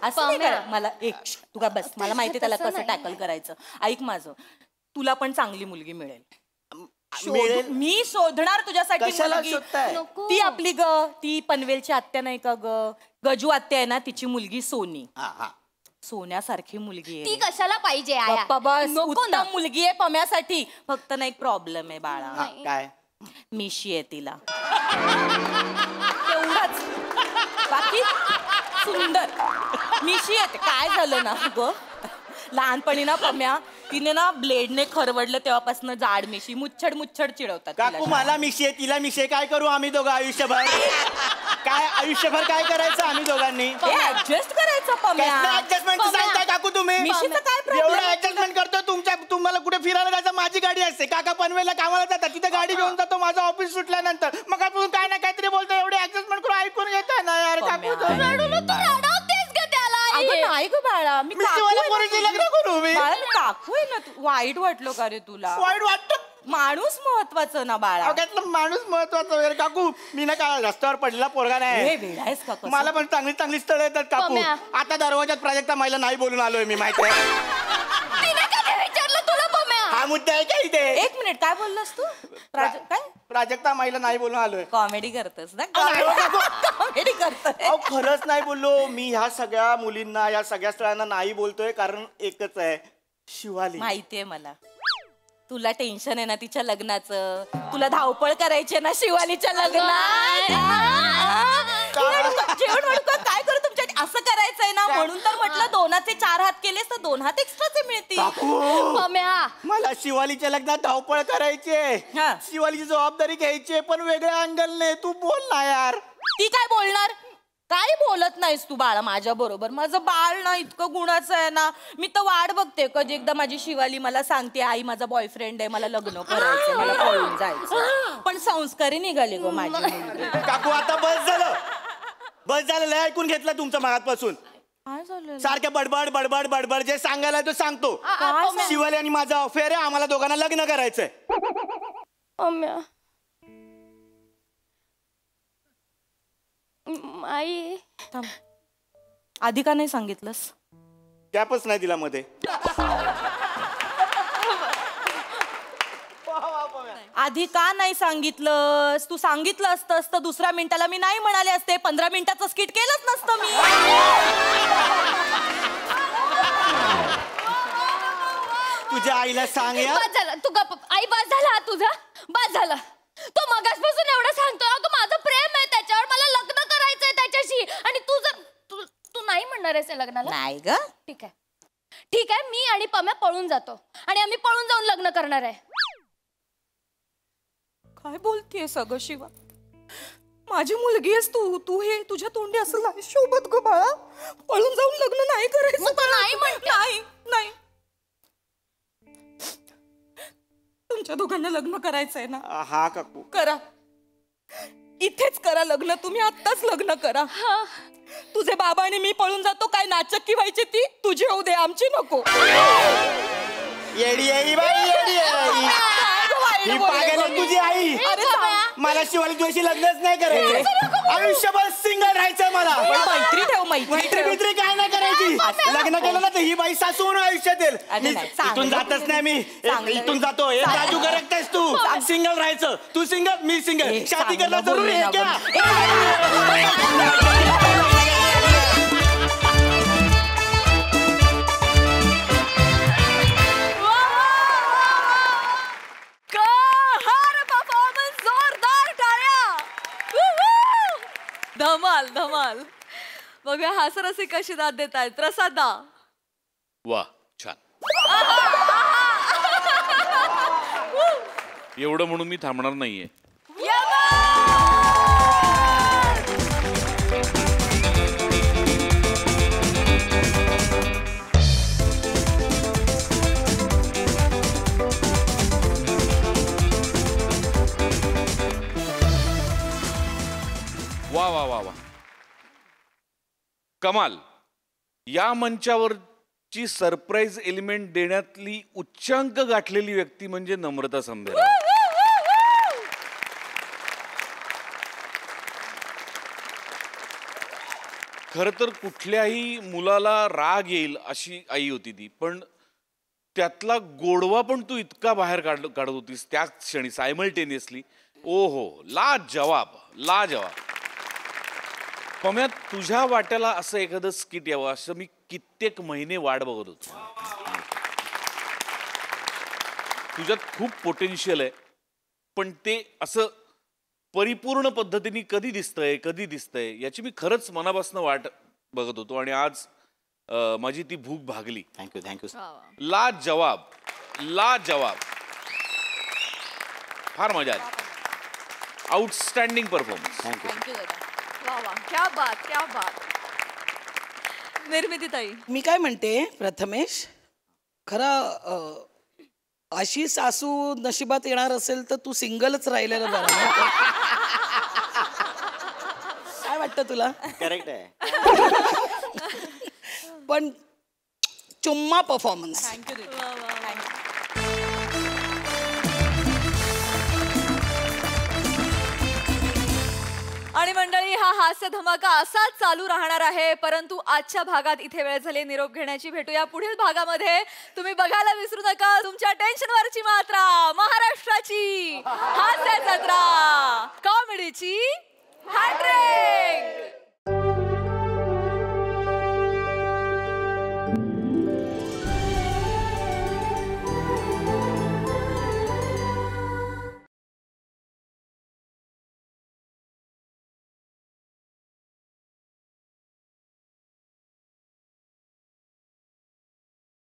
Speaker 2: असं नाही करा. मला तू का बस. मला माहिती त्याला कसं टॅकल करायचं. ऐक माझं तुला पण चांगली मुलगी मिळेल. मी शोधणार तुझ्यासाठी मुलगी. ती आपली ती पनवेलची आत्या नाही का गजू आत्या आहे ना तिची मुलगी सोनी. सोन्यासारखी मुलगी आहे.
Speaker 1: ती कशाला पाहिजे.
Speaker 2: उत्तम मुलगी आहे पम्यासाठी. फक्त ना एक प्रॉब्लेम आहे बाळा.
Speaker 13: काय
Speaker 2: मिशी आहे तिला. एवढाच बाकी सुंदर मिशी येते. काय झालं ना ग लहानपणी ना पम्या तिने ना ब्लेडने खरवडलं तेव्हापासून जाड मिशी मुच्छड चिडवतात.
Speaker 13: काकू मला मिशी आहे तिला मिशी आहे. काय करू आम्ही दोघं आयुष्यभर. आयुष्यभर काय करायचं आम्ही दोघांनी.
Speaker 2: ऍडजस्ट करायचं पम्या.
Speaker 13: ऍडजस्टमेंट सांगताय काकू तुम्ही.
Speaker 2: मिशीचं काय प्रॉब्लेम.
Speaker 13: एवढं ऍडजस्टमेंट करतो. तुम्हाला कुठे फिरायला जायचं माझी गाडी असते. काका पनवेलला कामाला जातात तिथे गाडी घेऊन जातो माझं ऑफिस सुटल्यानंतर. मग आपण काय ना काहीतरी बोलतो. एवढे ऍडजस्टमेंट करून ऐकून घेताय ना यार काकू.
Speaker 2: नाही ग बाळा मी
Speaker 13: लग्न करू मी.
Speaker 2: काकू आहे ना तू. वाईट वाटलो का रे तुला.
Speaker 13: वाईट वाटतं.
Speaker 2: माणूस महत्वाचं ना बाळा.
Speaker 13: माणूस महत्वाचं वगैरे काकू. मी ना काय रस्त्यावर पडलेला पोरगा नाही. मला पण चांगली चांगली स्थळ येतात काकू. आता दरवाजात प्राजक्ता महिला नाही बोलून आलोय मी माहिती आहे.
Speaker 1: विचारलं तुला पम्या.
Speaker 13: हा मुद्दा आहे का इथे.
Speaker 2: एक मिनिट काय बोललास तू. काय
Speaker 13: प्राजक्ता महिला नाही बोलून आलोय.
Speaker 2: कॉमेडी करतोस ना. कॉमेडी करतोय.
Speaker 13: खरंच नाही बोललो मी. ह्या सगळ्या मुलींना या सगळ्या स्थळांना नाही बोलतोय कारण एकच आहे शिवाली.
Speaker 2: माहितीये मला तुला टेन्शन आहे ना तिच्या लग्नाचं. तुला धावपळ करायची ना शिवालीच्या लग्नात. जेवण वाढू काय करू तुमच्या असं करायचंय ना म्हणून तर म्हटलं 2चे 4 हात केलेस तर 2 हात एक्स्ट्राचे मिळतील.
Speaker 13: मला शिवालीच्या लग्नात धावपळ करायची. शिवालीची जबाबदारी घ्यायची पण वेगळ्या अँगलने. तू बोल ना यार.
Speaker 2: ती काय बोलणार. काय बोलत नाहीस तू बाळा माझ्या बरोबर. माझं बाळ ना इतकं गुणाचं आहे ना. मी तर वाट बघते कधी एकदा माझी शिवाली मला सांगते आई माझा बॉयफ्रेंड आहे मला लग्न करायचंय मला पळून जायचं. पण संस्कारी निघाले गो माझी.
Speaker 13: काकू आता बस झालं लय ऐकून घेतलं तुमचं मागातपासून.
Speaker 2: काय झालं
Speaker 13: सारखं बडबड बडबड बडबड जे सांगायला तो सांगतो. शिवाली आणि माझं अफेअर आहे. आम्हाला दोघांना लग्न करायचंय.
Speaker 1: आई
Speaker 2: आधी का नाही सांगितलंस.
Speaker 13: गॅपच नाही दिला मध्ये.
Speaker 2: आधी का नाही सांगितलंस. तू सांगितलं असतंस तर 2ऱ्या मिनिटाला मी नाही म्हणाले असते. 15 मिनिटाचं स्किट केलंच नसतं मी.
Speaker 13: तुझ्या आईला सांग यार.
Speaker 1: बस झालं तू गप्प. आई बस झाला तुझा. बस झालं. तो मगासपासून एवढं सांगतोय अगं माझं प्रेम आहे त्याच्यावर मला लग्न करायचंय त्याच्याशी. आणि तू जर जाणार आहेस या लग्नाला?
Speaker 3: नाही ग.
Speaker 1: ठीक आहे ठीक आहे, मी आणि पम्या पळून जातो आणि आम्ही पळून जाऊन लग्न करणार आहे.
Speaker 3: काय बोलतीये सगळं शिवा? माझी मुलगी आहेस तू, तू हे तुझ्या तोंडी असं नाही शोभत ग बाळा. पळून जाऊन लग्न नाही करायचं.
Speaker 1: मग तू नाही म्हणते?
Speaker 3: नाही नाही. तुमच्या दोघांना लग्न करायचंय ना?
Speaker 13: हा काकू.
Speaker 3: करा, इथेच करा लग्न. तुम्ही आत्ताच लग्न करा. तुझे बाबा आणि मी पळून जातो. काय नाचक्की व्हायची ती तुझी होऊ दे, आमची नको.
Speaker 13: येडी आई बाई, येडी आई. ही पागल आहे तुझी आई. मला शिवाली तुझ्याशी लग्नच नाही करायचं. आयुष्यभर सिंगल राहायचं मला.
Speaker 3: मैत्री ठेव, मैत्री
Speaker 13: मैत्री काय नाही करायची. लग्न केलं ना तर ही बाई सासू म्हणून आयुष्यात येईल. इथून जातच नाही मी. इथून जातो. हे राजू करतेस तू. सिंगल राहायचं. तू सिंगल, मी सिंगल. शादी करणं जरूरी आहे क्या?
Speaker 9: धमाल धमाल. बघूया हास्यरसिक कशी दाद देत आहेत. प्रसादा.
Speaker 7: वा छान. एवढं म्हणून मी थांबणार नाहीये. वा वा वा वा, कमाल. या मंचावरची सरप्राईज एलिमेंट देण्यातली उच्चांक गाठलेली व्यक्ती म्हणजे नम्रता संभेराव. खर तर कुठल्याही मुलाला राग येईल अशी आई होती ती, पण त्यातला गोडवा पण तू इतका बाहेर काढत होतीस त्याच क्षणी सायमल्टेनियसली. ओ हो, लाजवाब लाजवाब. पम्या, तुझ्या वाट्याला असं एखादं स्किट यावं असं मी कित्येक महिने वाट बघत होतो. तुझ्यात खूप पोटेन्शियल आहे, पण ते असं परिपूर्ण पद्धतीने कधी दिसतंय याची मी खरंच मनापासून वाट बघत होतो आणि आज माझी ती भूक भागली.
Speaker 13: थँक्यू.
Speaker 7: लाजवाब लाजवाब. फार मजा आली. Outstanding performance.
Speaker 9: थँक्यू दादा. वा वा, क्या बात क्या बात. निर्मिती ताई.
Speaker 8: मी काय म्हणते प्रथमेश, खरं अशी सासू नशिबात येणार असेल तर तू सिंगलच राहिलेलं बरं. काय वाटतं तुला?
Speaker 13: करेक्ट आहे.
Speaker 8: पण चुम्मा परफॉर्मन्स.
Speaker 9: आणि मंडळी, हा हास्य धमाका असाच चालू राहणार आहे, परंतु आजच्या भागात इथे वेळ झाली निरोप घेण्याची. भेटूया पुढील भागामध्ये. तुम्ही बघायला विसरू नका तुमच्या टेन्शनवरची मात्रा, महाराष्ट्राची हास्य जत्रा, कॉमेडीची हॅट्रिक.